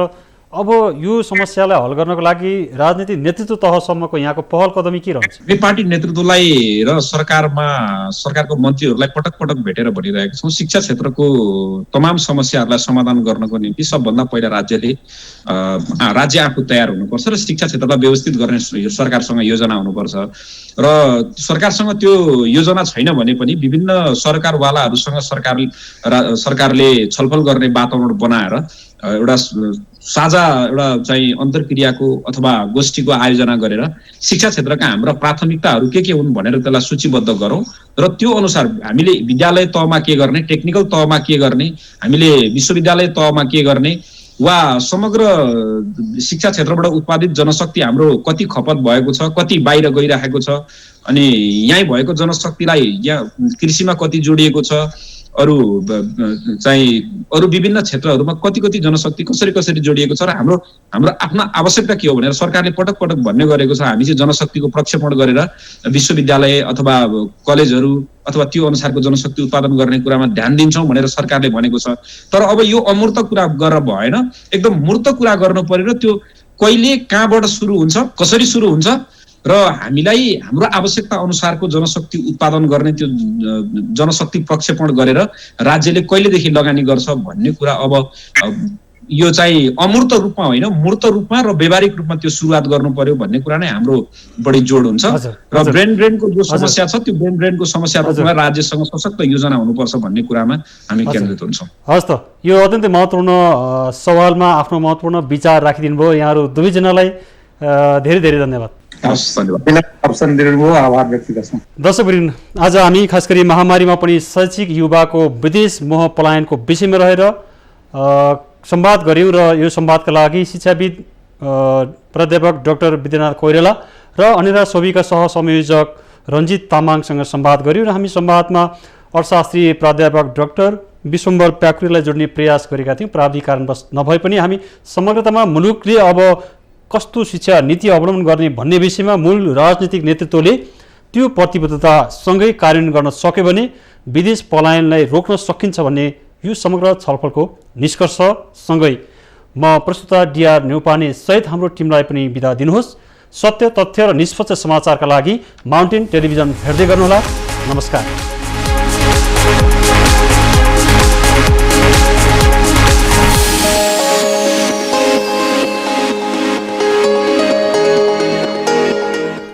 अब यो समस्यालाई हल गर्नको लागि राजनीतिक नेतृत्व तहसम्मको यहाँको पहल कदमी के रहन्छ? पार्टी नेतृत्वलाई र सरकारको मन्त्रीहरूलाई पटक पटक भेटेर भनिरहेका छौँ, शिक्षा क्षेत्रको तमाम समस्याहरूलाई समाधान गर्नको निम्ति सबभन्दा पहिला राज्य आफू तयार हुनुपर्छ र शिक्षा क्षेत्रलाई व्यवस्थित गर्ने सरकारसँग योजना हुनुपर्छ। र सरकारसँग त्यो योजना छैन भने पनि विभिन्न सरकारवालाहरूसँग सरकारले छलफल गर्ने वातावरण बनाएर एउटा साझा एउटा चाहिँ अन्तर्क्रियाको अथवा गोष्ठीको आयोजना गरेर शिक्षा क्षेत्रका हाम्रा प्राथमिकताहरू के हुन् भनेर त्यसलाई सूचीबद्ध गरौँ र त्यो अनुसार हामीले विद्यालय तहमा के गर्ने, टेक्निकल तहमा के गर्ने, हामीले विश्वविद्यालय तहमा के गर्ने, वा समग्र शिक्षा क्षेत्रबाट उत्पादित जनशक्ति हाम्रो कति खपत भएको छ, कति बाहिर गइरहेको छ, अनि यहीँ भएको जनशक्तिलाई यहाँ कृषिमा कति जोडिएको छ, अरू चाहिँ अरू विभिन्न क्षेत्रहरूमा कति जनशक्ति कसरी जोडिएको छ र हाम्रो आफ्नो आवश्यकता के हो भनेर सरकारले पटक पटक भन्ने गरेको छ। हामी चाहिँ जनशक्तिको प्रक्षेपण गरेर विश्वविद्यालय अथवा कलेजहरू अथवा त्यो अनुसारको जनशक्ति उत्पादन गर्ने कुरामा ध्यान दिन्छौँ भनेर सरकारले भनेको छ। तर अब यो अमूर्त कुरा गरेर भएन, एकदम मूर्त कुरा गर्नु पर्यो र त्यो कहिले कहाँबाट सुरु हुन्छ, कसरी सुरु हुन्छ र हामीलाई हाम्रो आवश्यकता अनुसारको जनशक्ति उत्पादन गर्ने त्यो जनशक्ति प्रक्षेपण गरेर राज्यले कहिलेदेखि लगानी गर्छ भन्ने कुरा अब यो चाहिँ अमूर्त रूपमा होइन, मूर्त रूपमा र व्यावहारिक रूपमा त्यो सुरुवात गर्नु पर्यो भन्ने कुरा नै हाम्रो बढी जोड हुन्छ। र ब्रेन ड्रेनको जो समस्या छ त्यो ब्रेन ड्रेनको समस्या रूपमा राज्यसँग सशक्त योजना हुनुपर्छ भन्ने कुरामा हामी केन्द्रित हुन्छौँ। हस् त, यो अत्यन्तै महत्त्वपूर्ण सवालमा आफ्नो महत्त्वपूर्ण विचार राखिदिनु भयो। यहाँहरू दुवैजनालाई धेरै धेरै धन्यवाद। अप्सन दिनुभयो, आभार व्यक्त गर्छौँ। दर्शकवृन्द, आज हामी खास गरी महामारीमा पनि शैक्षिक युवाको विदेश मोह पलायनको विषयमा रहेर संवाद गऱ्यौँ र यो संवादका लागि शिक्षाविद प्राध्यापक डाक्टर विद्यानाथ कोइराला र अनिरा सोबीका सहसंयोजक रञ्जित तामाङसँग संवाद गऱ्यौँ र हामी संवादमा अर्थशास्त्री प्राध्यापक डाक्टर विश्वम्भर प्याकुरीलाई जोड्ने प्रयास गरेका थियौँ। प्राविधिक कारणवश नभए पनि हामी समग्रतामा मुलुकले अब कस्तो शिक्षा नीति अवलम्बन गर्ने भन्ने विषयमा मूल राजनीतिक नेतृत्वले त्यो प्रतिबद्धतासँगै कार्यान्वयन गर्न सक्यो भने विदेश पलायनलाई रोक्न सकिन्छ भन्ने यो समग्र छलफलको निष्कर्षसँगै म प्रस्तुता डिआर न्यौपाने सहित हाम्रो टिमलाई पनि बिदा दिनुहोस्। सत्य, तथ्य र निष्पक्ष समाचारका लागि माउन्टेन टेलिभिजन हेर्दै गर्नुहोला। नमस्कार।